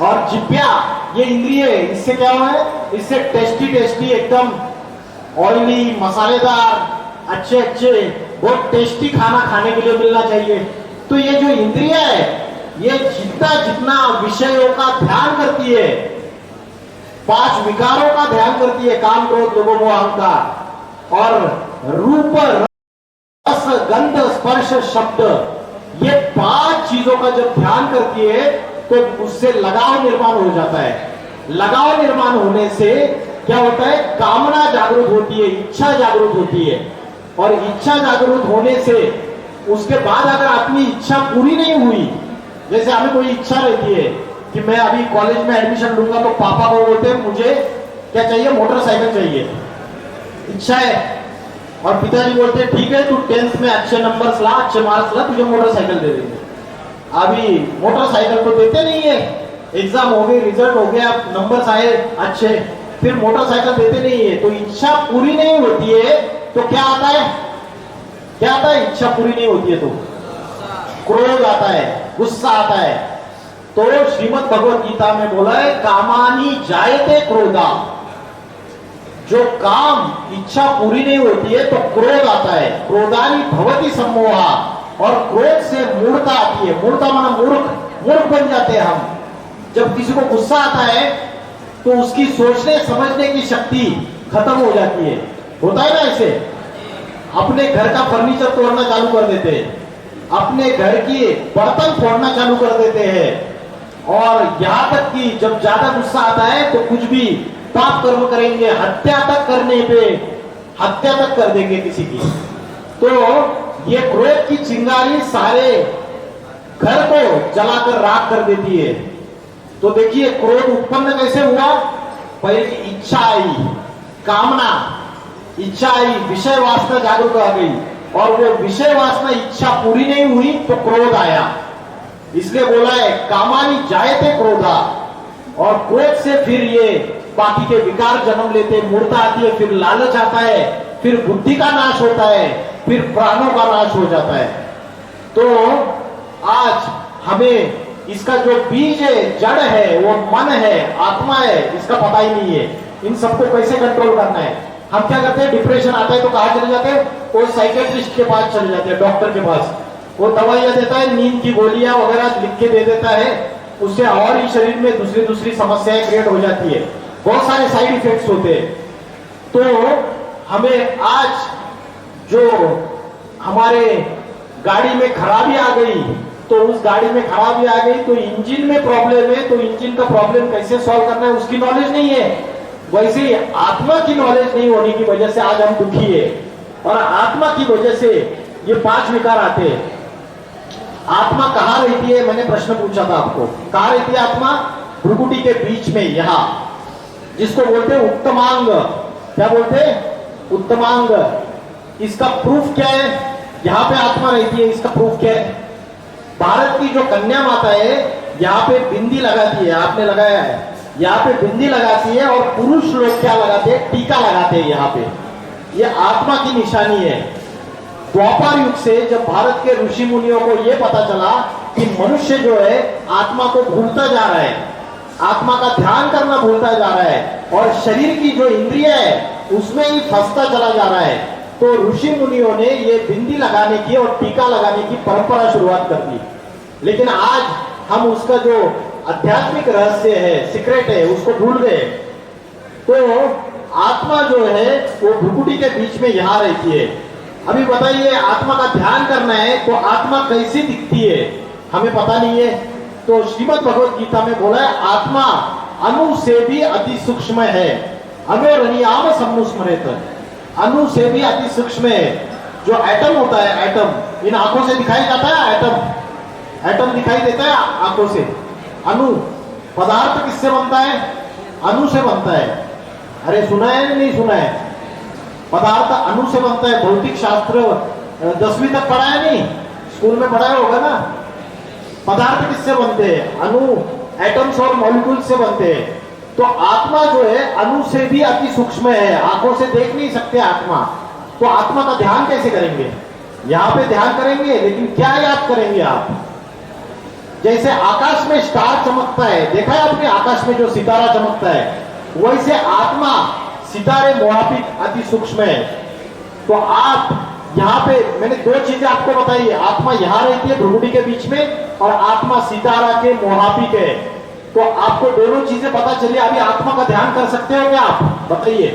S2: और जिह्वा ये इंद्रिय है, इससे क्या हुआ है? इससे टेस्टी टेस्टी एकदम ऑयली, मसालेदार, अच्छे अच्छे बहुत टेस्टी खाना खाने के लिए मिलना चाहिए। तो ये जो इंद्रिय है ये जितना जितना विषयों का ध्यान करती है, 5 विकारों का ध्यान करती है, काम, क्रोध, लोभ, मोह, अहंकार, और रूप, रस, गंध, स्पर्श, शब्द, ये 5 चीजों का जब ध्यान करती है तो उससे लगाव निर्माण हो जाता है। लगाव निर्माण होने से क्या होता है? कामना जागृत होती है, इच्छा जागृत होती है। और इच्छा जागृत होने से उसके बाद अगर अपनी इच्छा पूरी नहीं हुई, जैसे हमें कोई इच्छा रहती है कि मैं अभी कॉलेज में एडमिशन लूंगा, तो पापा को बोलते हैं मुझे क्या चाहिए? मोटरसाइकिल चाहिए, इच्छा है। और पिताजी बोलते हैं ठीक है तू 10th में अच्छे नंबर्स ला, अच्छे मार्क्स ला, तुझे मोटरसाइकिल दे देंगे। अभी मोटरसाइकिल तो देते नहीं है, एग्जाम हो गई, रिजल्ट हो गया, नंबर्स आए अच्छे, फिर मोटरसाइकिल देते नहीं है। तो इच्छा पूरी नहीं होती है तो क्या आता है? क्या आता है? इच्छा पूरी नहीं होती है तो क्रोध आता है, गुस्सा आता है। तो श्रीमद् भगवत गीता में बोला है कामानी जायते क्रोधा। जो काम इच्छा पूरी नहीं होती है तो क्रोध आता है। क्रोधानी भवति सम्मोहा, और क्रोध से मूर्खता आती है। मूर्खता माना मूर्ख बन जाते हैं हम। जब किसी को गुस्सा आता है तो उसकी सोचने समझने की शक्ति खत्म हो जाती है। होता है ना ऐसे? अपने घर का फर्नीचर तोड़ना चालू कर देते हैं, अपने घर की बर्तन फोड़ना चालू कर देते हैं, और यहां तक कि जब ज्यादा गुस्सा आता है तो कुछ भी पाप कर्म करेंगे, हत्या तक करने पे हत्या तक कर देंगे किसी की। तो ये क्रोध की चिंगारी सारे घर को जलाकर राख कर देती है। तो देखिए क्रोध उत्पन्न कैसे हुआ? पहले की इच्छा आई, कामना, इच्छा आई, विषय वासना जागरूक आ गई, और वो विषय वासना इच्छा पूरी नहीं हुई तो क्रोध आया। इसलिए बोला है कामानी जायते क्रोधा, और क्रोध से फिर ये बाकी के विकार जन्म लेते, मूर्ता आती है, फिर लालच आता है, फिर बुद्धि का नाश होता है, फिर प्राणों का नाश हो जाता है। तो आज हमें इसका जो बीज है, जड़ है, वो मन है, आत्मा है, इसका पता ही नहीं है। इन सबको कैसे कंट्रोल करना है? हम क्या करते हैं? डिप्रेशन आता है तो कहां चले जाते हैं? वो साइकेट्रिस्ट के पास चले जाते हैं, डॉक्टर के पास। वो दवाइयां देता है, नींद की गोलियां वगैरह लिख के दे देता है, उससे और ही शरीर में दूसरी दूसरी समस्याएं क्रिएट हो जाती है, बहुत सारे साइड इफेक्ट्स होते हैं। तो हमें आज जो हमारे गाड़ी में खराबी आ गई, तो उस गाड़ी में खराबी आ गई तो इंजन में प्रॉब्लम है, तो इंजन का प्रॉब्लम कैसे सॉल्व करना है उसकी नॉलेज नहीं है। वैसे ही आत्मा की नॉलेज नहीं होने की वजह से आज हम दुखी है, और आत्मा की वजह से ये 5 विकार आते हैं। आत्मा कहाँ रहती है? मैंने प्रश्न पूछा था आपको, कहाँ रहती है आत्मा? भ्रुकुटी के बीच में, यहाँ, जिसको बोलते हैं उत्तमांग। क्या बोलते हैं? उत्तमांग। इसका प्रूफ क्या है? यहाँ पे आत्मा रहती है, इसका प्रूफ क्या है? भारत की जो कन्या माता है यहाँ पे बिंदी लगाती है, आपने लगाया है, यहाँ पे बिंदी लगाती है, और पुरुष लोग क्या लगाते हैं? टीका लगाते हैं यहाँ पे। ये आत्मा की निशानी है। द्वापर युग से जब भारत के ऋषि मुनियों को यह पता चला कि मनुष्य जो है आत्मा को भूलता जा रहा है, आत्मा का ध्यान करना भूलता जा रहा है, और शरीर की जो इंद्रिय है उसमें ही फंसता चला जा रहा है, तो ऋषि मुनियों ने ये बिंदी लगाने की और टीका लगाने की परंपरा शुरुआत कर दी। लेकिन आज हम उसका जो आध्यात्मिक रहस्य है, सीक्रेट है, उसको भूल गए। तो आत्मा जो है वो भ्रुकुटी के बीच में यहां रहती है। अभी बताइए, आत्मा का ध्यान करना है तो आत्मा कैसी दिखती है हमें पता नहीं है। तो श्रीमद् भगवत गीता में बोला है आत्मा अणु से भी अति सूक्ष्म है, अनोरणीयाम सम्मुस्मरेत। अणु से भी अति सूक्ष्म है। जो एटम होता है, एटम इन आंखों से दिखाई जाता है, एटम दिखाई देता है आंखों से। अणु पदार्थ किससे बनता है? अणु से बनता है। अरे सुना है नहीं सुना है? पदार्थ अणु से बनता है। भौतिक शास्त्र 10वीं तक पढ़ा है नहीं? स्कूल में पढ़ाया होगा ना। पदार्थ किससे बनते हैं? अणु, एटम्स और मॉलिक्यूल्स से बनते हैं। तो आत्मा जो है अणु से भी अति सूक्ष्म है, आंखों से देख नहीं सकते आत्मा। तो आत्मा का ध्यान कैसे करेंगे? यहां पे ध्यान करेंगे, लेकिन क्या याद करेंगे आप? जैसे आकाश में स्टार चमकता है, देखा है आपने आकाश में जो सितारा चमकता है, वैसे आत्मा सितारे मोहापिक अति सूक्ष्म है। तो आप यहाँ पे मैंने दो चीजें आपको बताई, आत्मा यहाँ रहती है भ्रुकुटी के बीच में, और आत्मा सितारा के मोहापिक है। तो आपको दोनों चीजें पता चली। अभी आत्मा का ध्यान कर सकते हो क्या आप? बताइए,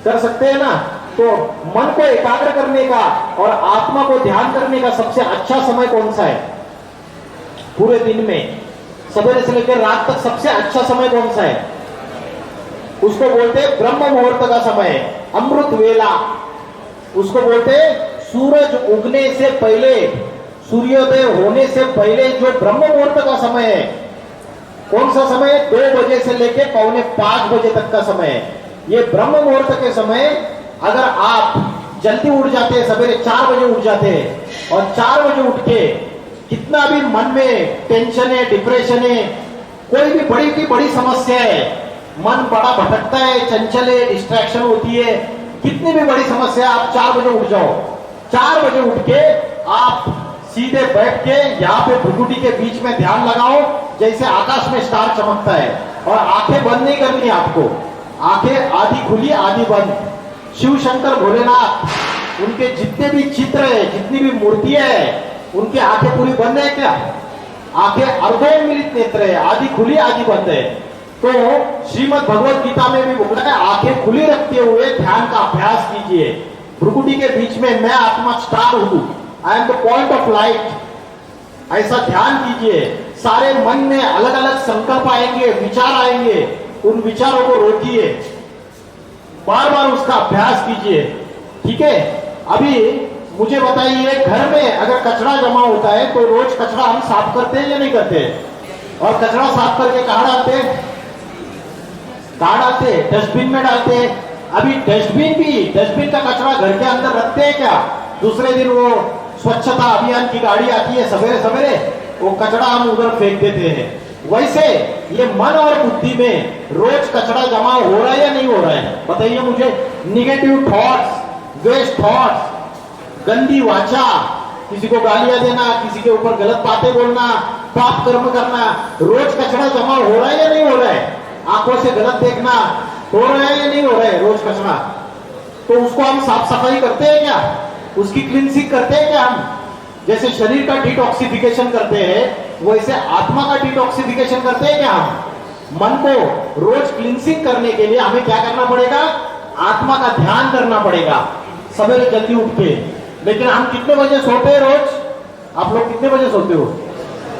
S2: कर सकते हैं ना? तो मन को एकाग्र करने का और आत्मा को ध्यान करने का सबसे अच्छा समय कौन सा है पूरे दिन में? सवेरे से लेकर रात तक सबसे अच्छा समय कौन सा है? उसको बोलते हैं ब्रह्म मुहूर्त का समय, अमृत वेला। उसको बोलते हैं सूरज उगने से पहले, सूर्योदय होने से पहले जो ब्रह्म मुहूर्त का समय है। कौन सा समय? 2 बजे से लेकर 4:45 बजे तक का समय है। ये ब्रह्म मुहूर्त के समय अगर आप जल्दी उठ जाते हैं, सवेरे 4 बजे उठ जाते हैं, और 4 बजे उठ के कितना भी मन में टेंशन है, डिप्रेशन है, कोई भी बड़ी की बड़ी समस्या है, मन बड़ा भटकता है, चंचल है, डिस्ट्रैक्शन होती है, कितनी भी बड़ी समस्या, आप 4 बजे उठ जाओ। 4 बजे उठ के आप सीधे बैठ के यहाँ पे भ्रुकुटी के बीच में ध्यान लगाओ, जैसे आकाश में स्टार चमकता है। और आंखें बंद नहीं करनी आपको, आंखें आधी खुली आधी बंद। शिव शंकर भोलेनाथ, उनके जितने भी चित्र है, जितनी भी मूर्तियां है, उनकी आंखें पूरी बंद है क्या? आंखें अर्धोन्मिलित नेत्र है, आधी खुली आधी बंद है। तो श्रीमद् भगवत गीता में भी बोला है आंखें खुली रखते हुए ध्यान का अभ्यास कीजिए। भ्रुकुटी के बीच में मैं आत्मा स्टार हूं, I am the point of light, ऐसा ध्यान कीजिए। सारे मन में अलग अलग संकल्प आएंगे, विचार आएंगे, उन विचारों को रोकिए, बार बार उसका अभ्यास कीजिए। ठीक है? अभी मुझे बताइए, घर में अगर कचरा जमा होता है तो रोज कचरा हम साफ करते हैं या नहीं करते? और कचरा साफ करके कहाँ डालते हैं? कहाँ डालते हैं? डस्टबिन में डालते हैं। अभी डस्टबिन का कचरा घर के अंदर रखते हैं क्या? दूसरे दिन वो स्वच्छता अभियान की गाड़ी आती है, सवेरे सवेरे वो कचरा हम उधर फेंक देते हैं। वैसे ये मन और बुद्धि में रोज कचरा जमा हो रहा है या नहीं हो रहा है? बताइए मुझे। निगेटिव थॉट्स, वेस्ट थॉट्स, गंदी वाचा, किसी को गालियां देना, किसी के ऊपर गलत बातें बोलना, पाप कर्म करना, रोज कचरा जमा हो रहा है या नहीं हो रहा है? आंखों से गलत देखना हो रहा है या नहीं हो रहा है रोज कचरा? तो उसको हम साफ सफाई करते हैं क्या? उसकी क्लींसिंग करते हैं क्या हम? जैसे शरीर का डिटॉक्सिफिकेशन करते हैं, वैसे आत्मा का डिटॉक्सिफिकेशन करते हैं क्या हम? मन को रोज क्लींसिंग करने के लिए हमें क्या करना पड़ेगा? आत्मा का ध्यान करना पड़ेगा सवेरे जल्दी उठ के। लेकिन हम कितने बजे सोते हैं रोज? आप लोग कितने बजे सोते हो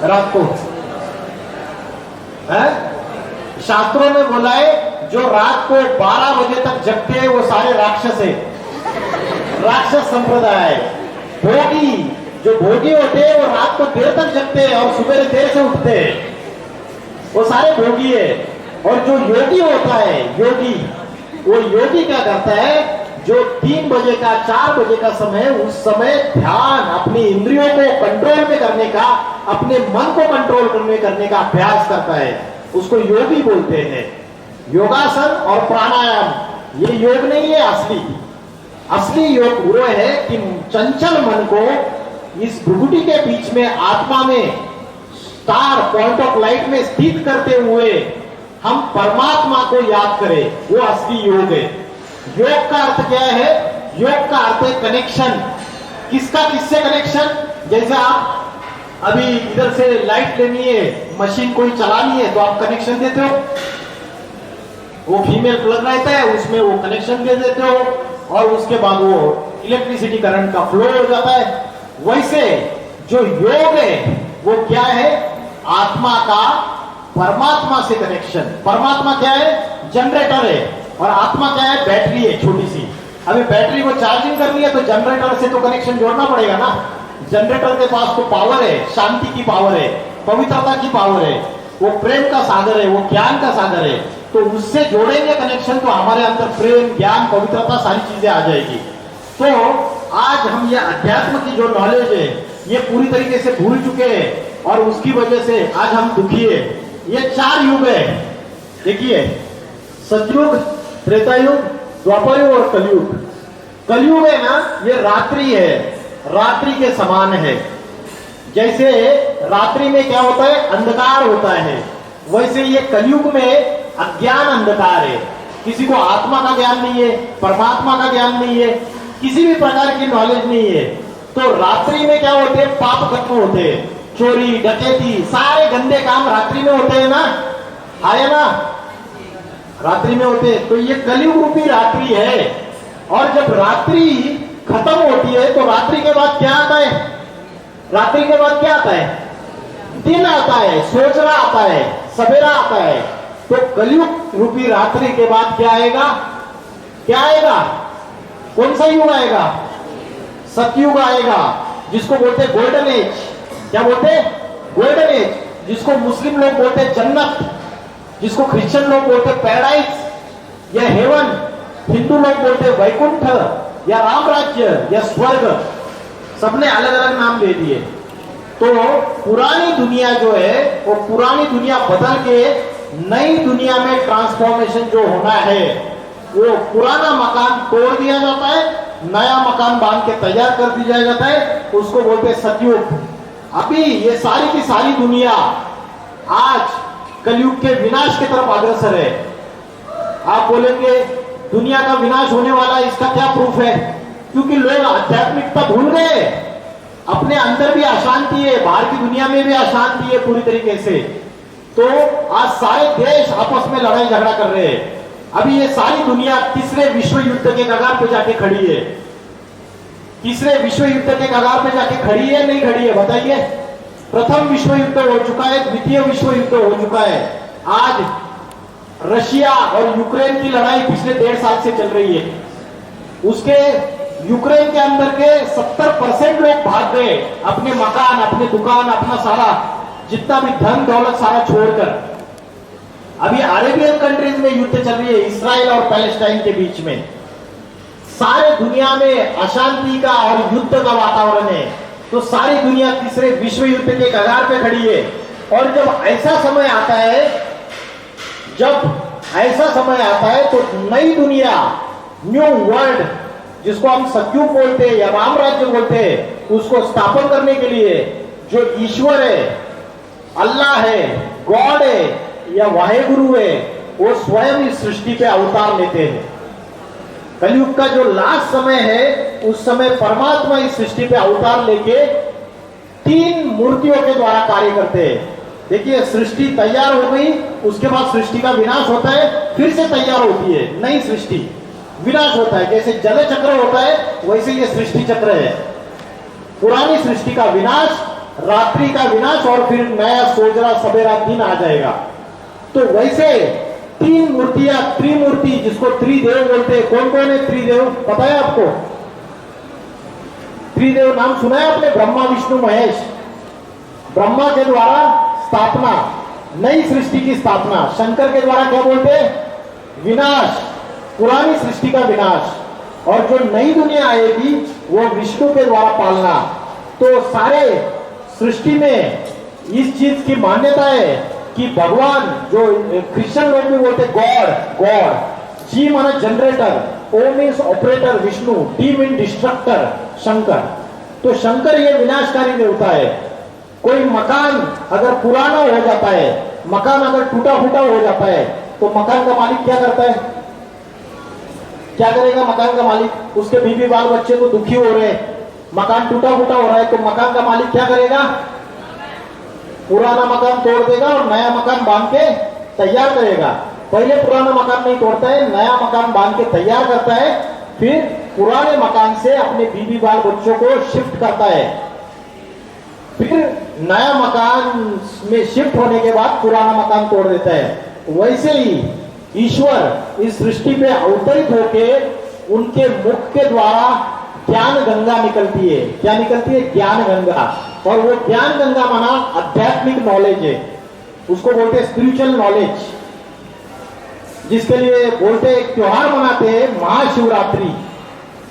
S2: रात को? है? शास्त्रों ने बोला है जो रात को 12 बजे तक जगते हैं वो सारे राक्षस है, राक्षस संप्रदाय है। भोगी, जो भोगी होते हैं वो रात को देर तक जगते हैं और सुबह देर से उठते हैं, वो सारे भोगी है। और जो योगी होता है, योगी, वो योगी क्या करता है? जो 3 बजे का 4 बजे का समय, उस समय ध्यान अपनी इंद्रियों को कंट्रोल में करने का, अपने मन को कंट्रोल करने का अभ्यास करता है, उसको योगी बोलते हैं। योगासन और प्राणायाम ये योग नहीं है। असली योग वो है कि चंचल मन को इस भ्रुकुटी के बीच में आत्मा में स्टार पॉइंट ऑफ लाइट में स्थित करते हुए हम परमात्मा को याद करें, वो असली योग है। योग का अर्थ क्या है? योग का अर्थ है कनेक्शन। किसका किससे कनेक्शन? जैसे आप अभी इधर से लाइट लेनी है, मशीन कोई चलानी है, तो आप कनेक्शन देते हो, वो फीमेल प्लग रहता है, उसमें वो कनेक्शन दे देते हो और उसके बाद वो इलेक्ट्रिसिटी करंट का फ्लो हो जाता है। वैसे जो योग है वो क्या है? आत्मा का परमात्मा से कनेक्शन। परमात्मा क्या है? जनरेटर है, और आत्मा क्या है? बैटरी है छोटी सी। अभी बैटरी को चार्जिंग करनी है तो जनरेटर से तो कनेक्शन जोड़ना पड़ेगा ना। जनरेटर के पास तो पावर है, शांति की पावर है, पवित्रता की पावर है, वो प्रेम का सागर है, वो ज्ञान का सागर है। तो उससे जोड़ेंगे कनेक्शन तो हमारे अंदर प्रेम, ज्ञान, पवित्रता सारी चीजें आ जाएगी। तो आज हम ये अध्यात्म की जो नॉलेज है ये पूरी तरीके से भूल चुके हैं, और उसकी वजह से आज हम दुखी है। ये 4 युग है, देखिए, सतयुग, त्रेता युग, द्वापर युग और कलयुग। कलयुग है ना, ये रात्रि है, रात्रि के समान है। जैसे रात्रि में क्या होता है? अंधकार होता है, वैसे ये कलयुग में अज्ञान अंधकार है। किसी को आत्मा का ज्ञान नहीं है, परमात्मा का ज्ञान नहीं है, किसी भी प्रकार की नॉलेज नहीं है। तो रात्रि में क्या होते हैं? पाप खत्म होते हैं, चोरी, डकैती, सारे गंदे काम रात्रि में होते हैं ना, आए ना, रात्रि में होते हैं। तो ये कलयुग रूपी रात्रि है, और जब रात्रि खत्म होती है तो रात्रि के बाद क्या आता है? रात्रि के बाद क्या आता है? दिन आता है, सोचना आता है, सवेरा आता है। तो कलयुग रूपी रात्रि के बाद क्या आएगा? क्या आएगा? कौन सा युग आएगा? सतयुग आएगा, जिसको बोलते हैं गोल्डन एज। क्या बोलते हैं? गोल्डन एज, जिसको मुस्लिम लोग बोलते हैं जन्नत, जिसको क्रिश्चियन लोग बोलते हैं पैराडाइज या हेवन, हिंदू लोग बोलते हैं वैकुंठ या राम राज्य या स्वर्ग। सबने अलग अलग नाम दे दिए। तो पुरानी दुनिया जो है वो पुरानी दुनिया बदल के नई दुनिया में ट्रांसफॉर्मेशन जो होना है, वो पुराना मकान तोड़ दिया जाता है, नया मकान बांध के तैयार कर दिया जाता है, उसको बोलते हैं सतयुग। अभी ये सारी की सारी दुनिया आज कलयुग के विनाश की तरफ अग्रसर है। आप बोलेंगे दुनिया का विनाश होने वाला है, इसका क्या प्रूफ है? क्योंकि लोग आध्यात्मिकता भूल गए, अपने अंदर भी अशांति है, बाहर की दुनिया में भी अशांति है पूरी तरीके से। तो आज सारे देश आपस में लड़ाई झगड़ा कर रहे हैं। अभी ये सारी दुनिया तीसरे विश्व युद्ध के कगार पे जाके खड़ी है। तीसरे विश्व युद्ध के कगार पे जाके खड़ी है, नहीं खड़ी है? बताइए। प्रथम विश्व युद्ध हो चुका है, द्वितीय विश्व युद्ध हो चुका है। आज रशिया और यूक्रेन की लड़ाई पिछले 1.5 साल से चल रही है। उसके यूक्रेन के अंदर के 70% लोग भाग गए, अपने मकान, अपने दुकान, अपना सारा जितना भी धन दौलत सारा छोड़कर। अभी अरेबियन कंट्रीज में युद्ध चल रही है, इस्राइल और पैलेस्टाइन के बीच में। सारे दुनिया में अशांति का और युद्ध का वातावरण है। तो सारी दुनिया तीसरे विश्व युद्ध के कगार पे खड़ी है। और जब ऐसा समय आता है, तो नई दुनिया, न्यू वर्ल्ड, जिसको हम सतयुग बोलते हैं या राम राज्य बोलते हैं, उसको स्थापन करने के लिए जो ईश्वर है, अल्लाह है, गॉड है या वाहेगुरु है, वो स्वयं इस सृष्टि पे अवतार लेते हैं। कलयुग का जो लास्ट समय है, उस समय परमात्मा इस सृष्टि पे अवतार लेके 3 मूर्तियों के द्वारा कार्य करते हैं। देखिए, सृष्टि तैयार हो गई, उसके बाद सृष्टि का विनाश होता है, फिर से तैयार होती है नई सृष्टि, विनाश होता है। जैसे जल चक्र होता है, वैसे ये सृष्टि चक्र है। पुरानी सृष्टि का विनाश, रात्रि का विनाश, और फिर नया सोजरा सवेरा दिन आ जाएगा। तो वैसे 3 मूर्तियां, त्रिमूर्ति, जिसको त्रिदेव बोलते हैं। कौन कौन है त्रिदेव? पता है आपको? त्रिदेव नाम सुना है आपने? ब्रह्मा, विष्णु, महेश। ब्रह्मा के द्वारा स्थापना, नई सृष्टि की स्थापना। शंकर के द्वारा क्या बोलते हैं? विनाश, पुरानी सृष्टि का विनाश। और जो नई दुनिया आएगी वो विष्णु के द्वारा पालना। तो सारे सृष्टि में इस चीज की मान्यता है कि भगवान, जो क्रिश्चियन लोग भी बोलते गॉड, जी माना generator, O means operator Vishnu, D mean destructor Shankar. तो शंकर ये विनाशकारी देवता है। कोई मकान अगर पुराना हो जाता है, मकान अगर टूटा फूटा हो जाता है, तो मकान का मालिक क्या करता है? क्या करेगा मकान का मालिक? उसके बीवी बाल बच्चे तो दुखी हो रहे हैं, मकान टूटा फूटा हो रहा है, तो मकान का मालिक क्या करेगा? पुराना मकान तोड़ देगा और नया मकान बांध के तैयार करेगा। पहले पुराना मकान नहीं तोड़ता है, नया मकान बांध के तैयार करता है, फिर पुराने मकान से अपने बीवी बाल बच्चों को शिफ्ट करता है। फिर नया मकान में शिफ्ट होने के बाद पुराना मकान तोड़ देता है। वैसे ही ईश्वर इस सृष्टि पे अवतरित होके उनके मुख के द्वारा ज्ञान गंगा निकलती है। क्या निकलती है? ज्ञान गंगा। और वो ज्ञान गंगा माना आध्यात्मिक नॉलेज है, उसको बोलते हैं स्पिरिचुअल नॉलेज, जिसके लिए बोलते एक त्योहार मनाते हैं महाशिवरात्रि।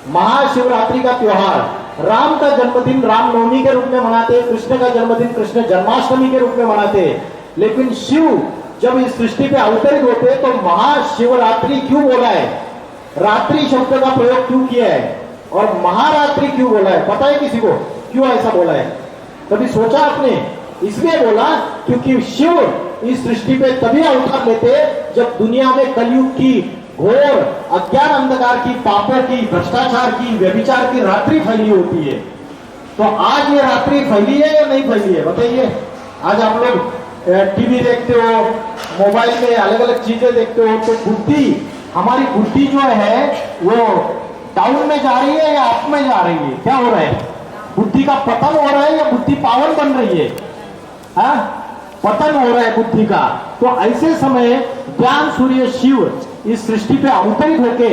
S2: महाशिवरात्रि का त्योहार राम का जन्मदिन रामनवमी के रूप में मनाते हैं, कृष्ण का जन्मदिन कृष्ण जन्माष्टमी के रूप में मनाते हैं। लेकिन शिव जब इस सृष्टि पे अवतरित होते हैं तो महाशिवरात्रि क्यों बोला है? रात्रि शब्द का प्रयोग क्यों किया है और महारात्रि क्यों बोला है? पता है किसी को क्यों ऐसा बोला है? कभी सोचा आपने? इसलिए बोला क्योंकि शिव इस सृष्टि पे तभी अवतार लेते जब दुनिया में कलयुग की घोर अज्ञान अंधकार की, पापों की, भ्रष्टाचार की, व्यभिचार की रात्रि फैली होती है। तो आज ये रात्रि फैली है या नहीं फैली है? बताइए। आज आप लोग टीवी देखते हो, मोबाइल में अलग अलग चीजें देखते हो, तो बुद्धि, हमारी बुद्धि जो है वो डाउन में जा रही है या अप में जा रही है? क्या हो रहा है? बुद्धि का पतन हो रहा है या बुद्धि पावन बन रही है? हाँ, पतन हो रहा है बुद्धि का। तो ऐसे समय ज्ञान सूर्य शिव इस सृष्टि पे अवतरित होके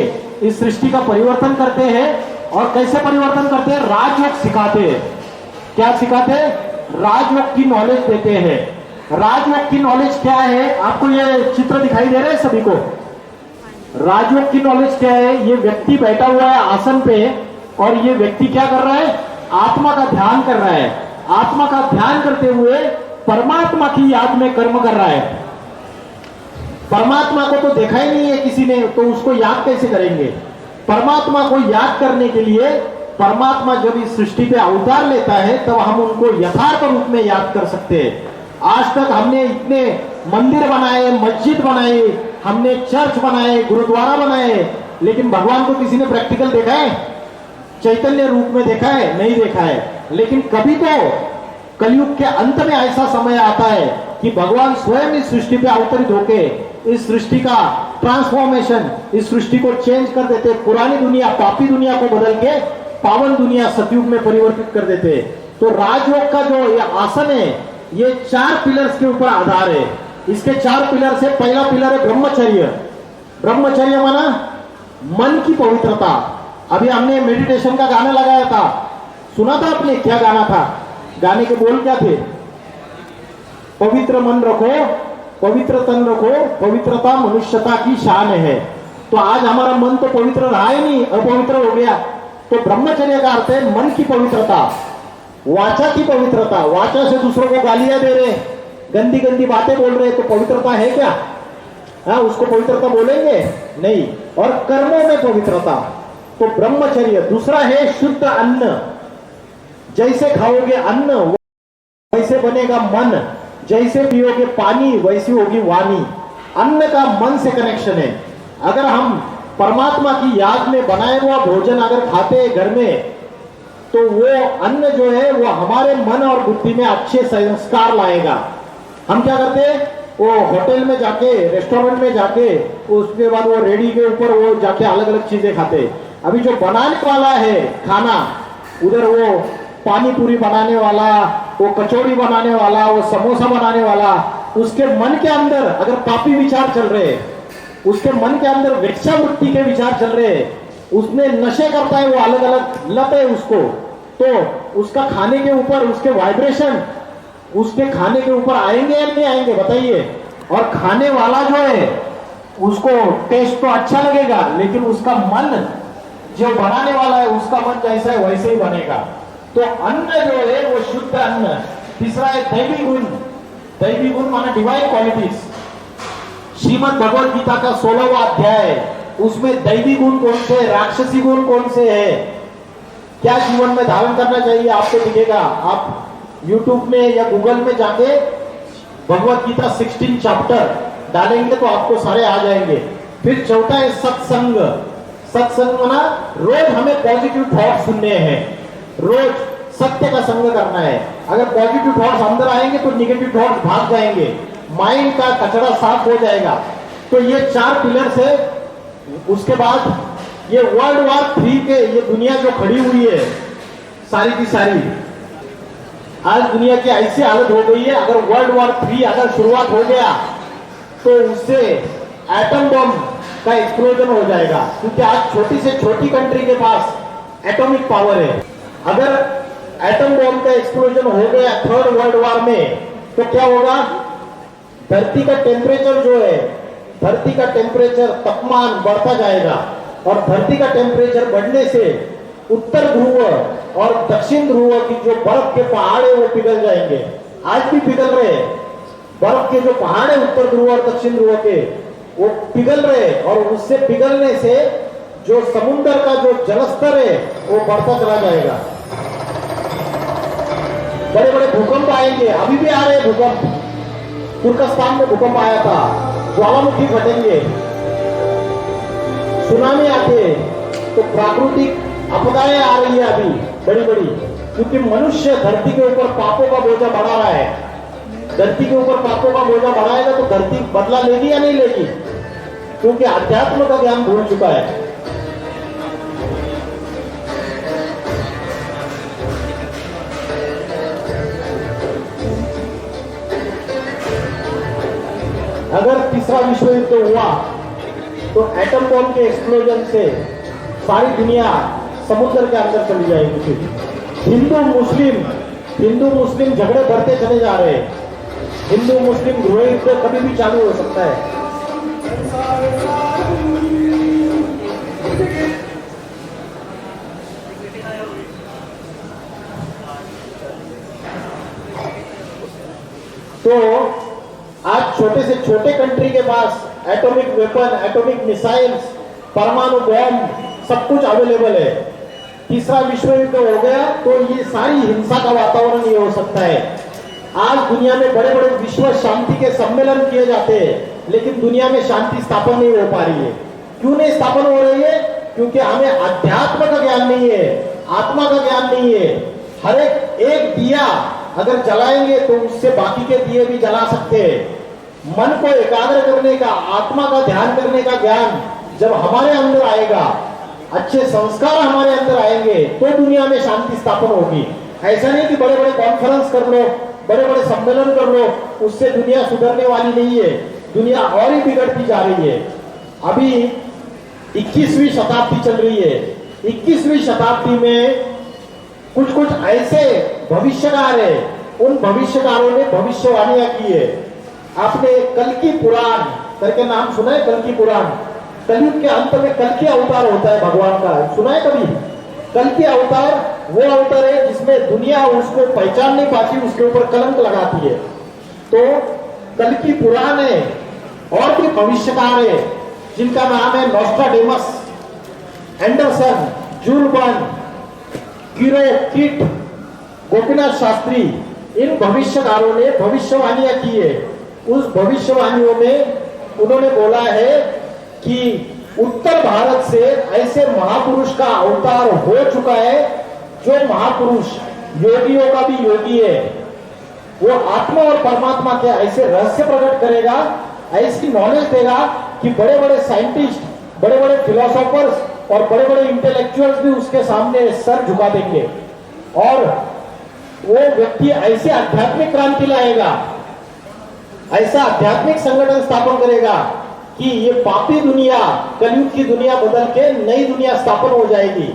S2: इस सृष्टि का परिवर्तन करते हैं। और कैसे परिवर्तन करते हैं? राजयोग सिखाते हैं। क्या सिखाते हैं? राजयोग की नॉलेज देते हैं। राजयोग की नॉलेज क्या है? आपको ये चित्र दिखाई दे रहा है सभी को? राजयोग की नॉलेज क्या है? ये व्यक्ति बैठा हुआ है आसन पे और ये व्यक्ति क्या कर रहा है? आत्मा का ध्यान कर रहा है। आत्मा का ध्यान करते हुए परमात्मा की याद में कर्म कर रहा है। परमात्मा को तो देखा ही नहीं है किसी ने, तो उसको याद कैसे करेंगे? परमात्मा को याद करने के लिए परमात्मा जब इस सृष्टि पे अवतार लेता है तब हम उनको यथार्थ रूप में याद कर सकते हैं। आज तक हमने इतने मंदिर बनाए, मस्जिद बनाए, हमने चर्च बनाए, गुरुद्वारा बनाए, लेकिन भगवान को किसी ने प्रैक्टिकल देखा है? चैतन्य रूप में देखा है? नहीं देखा है। लेकिन कभी तो कलयुग के अंत में ऐसा समय आता है कि भगवान स्वयं इस सृष्टि पे अवतरित होके इस सृष्टि का ट्रांसफॉर्मेशन, इस सृष्टि को चेंज कर देते। पुरानी दुनिया, पापी दुनिया को बदल के पावन दुनिया सतयुग में परिवर्तित कर देते। तो राजयोग का जो ये आसन है, ये 4 पिलर्स के ऊपर आधार है। इसके 4 पिलर से पहला पिलर है ब्रह्मचर्य। ब्रह्मचर्य माना मन की पवित्रता। अभी हमने मेडिटेशन का गाना लगाया था, सुना था आपने? क्या गाना था? गाने के बोल क्या थे? पवित्र मन रखो, पवित्र तन रखो, पवित्रता मनुष्यता की शान है। तो आज हमारा मन तो पवित्र रहा ही नहीं, अपवित्र हो गया। तो ब्रह्मचर्य का अर्थ है मन की पवित्रता, वाचा की पवित्रता। वाचा से दूसरों को गालियां दे रहे, गंदी गंदी बातें बोल रहे, तो पवित्रता है क्या? हाँ, उसको पवित्रता बोलेंगे? नहीं। और कर्मों में पवित्रता, तो ब्रह्मचर्य। दूसरा है शुद्ध अन्न। जैसे खाओगे अन्न वैसे बनेगा मन, जैसे पियोगे पानी वैसी होगी वाणी। अन्न का मन से कनेक्शन है। अगर हम परमात्मा की याद में बनाया हुआ भोजन अगर खाते हैं घर में, तो वो अन्न जो है वो हमारे मन और बुद्धि में अच्छे संस्कार लाएगा। हम क्या करते हैं? वो होटल में जाके, रेस्टोरेंट में जाके, उसके बाद वो रेडी के ऊपर वो जाके अलग अलग चीजें खाते। अभी जो बनाने वाला है खाना, उधर वो पानी पूरी बनाने वाला, वो कचौड़ी बनाने वाला, वो समोसा बनाने वाला, उसके मन के अंदर अगर पापी विचार चल रहे, उसके मन के अंदर वेश्यावृत्ति के विचार चल रहे, उसमें नशे करता है, वो अलग अलग लत है उसको, तो उसका खाने के ऊपर उसके वाइब्रेशन उसके खाने के ऊपर आएंगे या नहीं आएंगे? बताइए। और खाने वाला जो है उसको टेस्ट तो अच्छा लगेगा, लेकिन उसका मन जो बनाने वाला है उसका मन जैसा है वैसे ही बनेगा। तो अन्न जो है वो शुद्ध अन्न। तीसरा है दैवी गुण। दैवी गुण माना डिवाइन क्वालिटीज। श्रीमद् भगवद गीता का 16वां अध्याय, उसमें दैवी गुण कौन से, राक्षसी गुण कौन से है, क्या जीवन में धारण करना चाहिए आपको दिखेगा। आप YouTube में या गूगल में जाके भगवद गीता 16 चैप्टर डालेंगे तो आपको सारे आ जाएंगे। फिर चौथा है सत्संग। सत्संग माना रोज हमें पॉजिटिव थॉट सुनने हैं, रोज सत्य का संग करना है। अगर पॉजिटिव थॉट्स अंदर आएंगे तो निगेटिव थॉट्स भाग जाएंगे, माइंड का कचरा साफ हो जाएगा। तो ये 4 पिलर्स है। उसके बाद ये वर्ल्ड वॉर 3 के ये दुनिया जो खड़ी हुई है सारी की सारी, आज दुनिया की ऐसी हालत हो गई है, अगर वर्ल्ड वॉर 3 अगर शुरुआत हो गया तो उससे एटम बम का एक्सप्लोजन हो जाएगा। क्योंकि आज छोटी से छोटी कंट्री के पास एटॉमिक पावर है। अगर एटम बम का एक्सप्लोजन हो गया 3rd वर्ल्ड वॉर में तो क्या होगा, धरती का टेम्परेचर जो है, धरती का टेम्परेचर तापमान बढ़ता जाएगा और धरती का टेम्परेचर बढ़ने से उत्तर ध्रुव और दक्षिण ध्रुव की जो बर्फ के पहाड़ है वो पिघल जाएंगे। आज भी पिघल रहे हैं, बर्फ के जो पहाड़ है उत्तर ध्रुव और दक्षिण ध्रुव के वो पिघल रहे, और उससे पिघलने से जो समुद्र का जो जलस्तर है वो बढ़ता चला जाएगा। बड़े बड़े भूकंप आएंगे, अभी भी आ रहे हैं भूकंप। तुर्कस्तान में भूकंप आया था, ज्वालामुखी फटेंगे, सुनामी आते, तो प्राकृतिक आपदाएं आ रही है अभी बड़ी बड़ी, क्योंकि मनुष्य धरती के ऊपर पापों का बोझा बढ़ा रहा है। धरती के ऊपर पापों का बोझा बढ़ाएगा तो धरती बदला लेगी या नहीं लेगी, क्योंकि अध्यात्म का ज्ञान भूल चुका है। अगर तीसरा विश्व युद्ध हुआ तो एटम बम के एक्सप्लोजन से सारी दुनिया समुद्र के अंदर चली जाएगी। हिंदू मुस्लिम झगड़े बढ़ते चले जा रहे हैं। हिंदू मुस्लिम गृह युद्ध कभी भी चालू हो सकता है। तो आज छोटे से छोटे कंट्री के पास एटॉमिक वेपन, एटॉमिक मिसाइल्स, परमाणु बॉम्ब सब कुछ अवेलेबल है। तीसरा विश्व युद्ध हो गया तो ये सारी हिंसा का वातावरण ये हो सकता है। आज दुनिया में बड़े बड़े विश्व शांति के सम्मेलन किए जाते हैं, लेकिन दुनिया में शांति स्थापन नहीं हो पा रही है। क्यों नहीं स्थापन हो रही है? क्योंकि हमें अध्यात्म का ज्ञान नहीं है, आत्मा का ज्ञान नहीं है। हर एक दिया अगर जलाएंगे तो उससे बाकी के दिए भी जला सकते हैं। मन को एकाग्र करने का, आत्मा का ध्यान करने का ज्ञान जब हमारे अंदर आएगा, अच्छे संस्कार हमारे अंदर आएंगे तो दुनिया में शांति स्थापन होगी। ऐसा नहीं कि बड़े बड़े कॉन्फ्रेंस कर लो, बड़े बड़े सम्मेलन कर लो, उससे दुनिया सुधरने वाली नहीं है। दुनिया और ही बिगड़ती जा रही है। अभी 21वीं शताब्दी चल रही है। 21वीं शताब्दी में कुछ कुछ ऐसे भविष्यकार है, उन भविष्यकारों ने भविष्यवाणियां की है। आपने कल्कि पुराण करके नाम सुना है? कल्कि पुराण, कलयुग के अंत में कल्कि अवतार होता है भगवान का, सुना है कभी? कल्कि अवतार वो अवतार है जिसमें दुनिया उसको पहचान नहीं पाती, उसके ऊपर कलंक लगाती है। तो कल्कि पुराण है। और भी भविष्यकार है जिनका नाम है नोस्ट्राडेमस, Anderson, joule burn, कीरो kit, Gopinath Shastri. इन भविष्यकारों ने भविष्यवाणियां की है। उस भविष्यवाणियों में उन्होंने बोला है कि उत्तर भारत से ऐसे महापुरुष का अवतार हो चुका है जो महापुरुष योगियों का भी योगी है। वो आत्मा और परमात्मा के ऐसे रहस्य प्रकट करेगा, ऐसी नॉलेज देगा कि बड़े बड़े साइंटिस्ट, बड़े बड़े फिलोसोफर्स और बड़े बड़े इंटेलेक्चुअल्स भी उसके सामने सर झुका देंगे। और वो व्यक्ति ऐसे आध्यात्मिक क्रांति लाएगा, ऐसा आध्यात्मिक संगठन स्थापन करेगा कि ये पापी दुनिया, कलयुग की दुनिया बदल के नई दुनिया स्थापन हो जाएगी।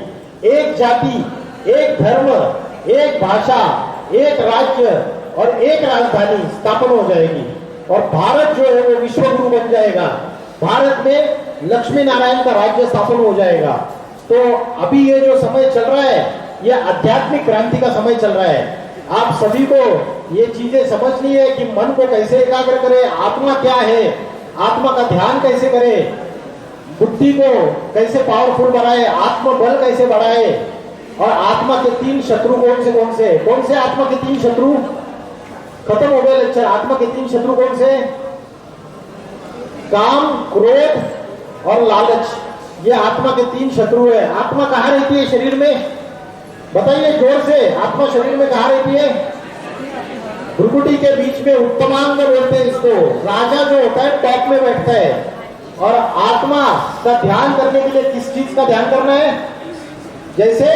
S2: एक जाति, एक धर्म, एक भाषा, एक राज्य और एक राजधानी स्थापन हो जाएगी। और भारत जो है वो विश्व गुरु बन जाएगा। भारत में लक्ष्मी नारायण का राज्य स्थापन हो जाएगा। तो अभी ये जो समय चल रहा है ये आध्यात्मिक क्रांति का समय चल रहा है। आप सभी को ये चीजें समझनी है कि मन को कैसे एकाग्र करे, आत्मा क्या है, आत्मा का ध्यान कैसे करे, बुद्धि को कैसे पावरफुल बनाए, आत्मबल कैसे बढ़ाए, और आत्मा के 3 शत्रु कौन से आत्मा के 3 शत्रु खत्म हो गए लेक्चर। आत्मा के 3 शत्रु कौन से? काम, क्रोध और लालच। ये आत्मा के 3 शत्रु है। आत्मा कहाँ रहती है शरीर में? बताइए जोर से, आत्मा शरीर में कहाँ रहती है? भ्रुकुटी के बीच में, उत्तमांग बोलते हैं इसको। राजा जो होता है टॉप में बैठता है। और आत्मा का ध्यान करने के लिए किस चीज का ध्यान करना है? जैसे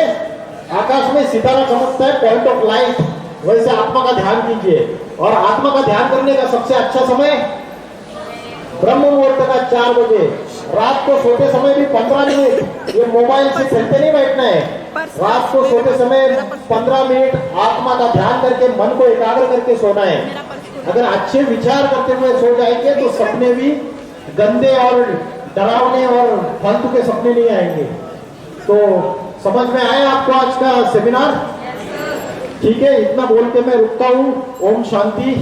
S2: आकाश में सितारा चमकता है, पॉइंट ऑफ लाइट, वैसे आत्मा का ध्यान कीजिए। और आत्मा का ध्यान करने का सबसे अच्छा समय ब्रह्म मुहूर्त का 4 बजे। रात को सोते समय भी 15 मिनट, ये मोबाइल से खेलते नहीं बैठना है। रात को सोते समय 15 मिनट आत्मा का ध्यान करके मन को एकाग्र करके सोना है। अगर अच्छे विचार करते हुए सो जाएंगे तो सपने भी गंदे और डरावने और फालतू के सपने नहीं आएंगे। तो समझ में आया आपको आज का सेमिनार? ठीक है, इतना बोल के मैं रुकता हूँ। ओम शांति।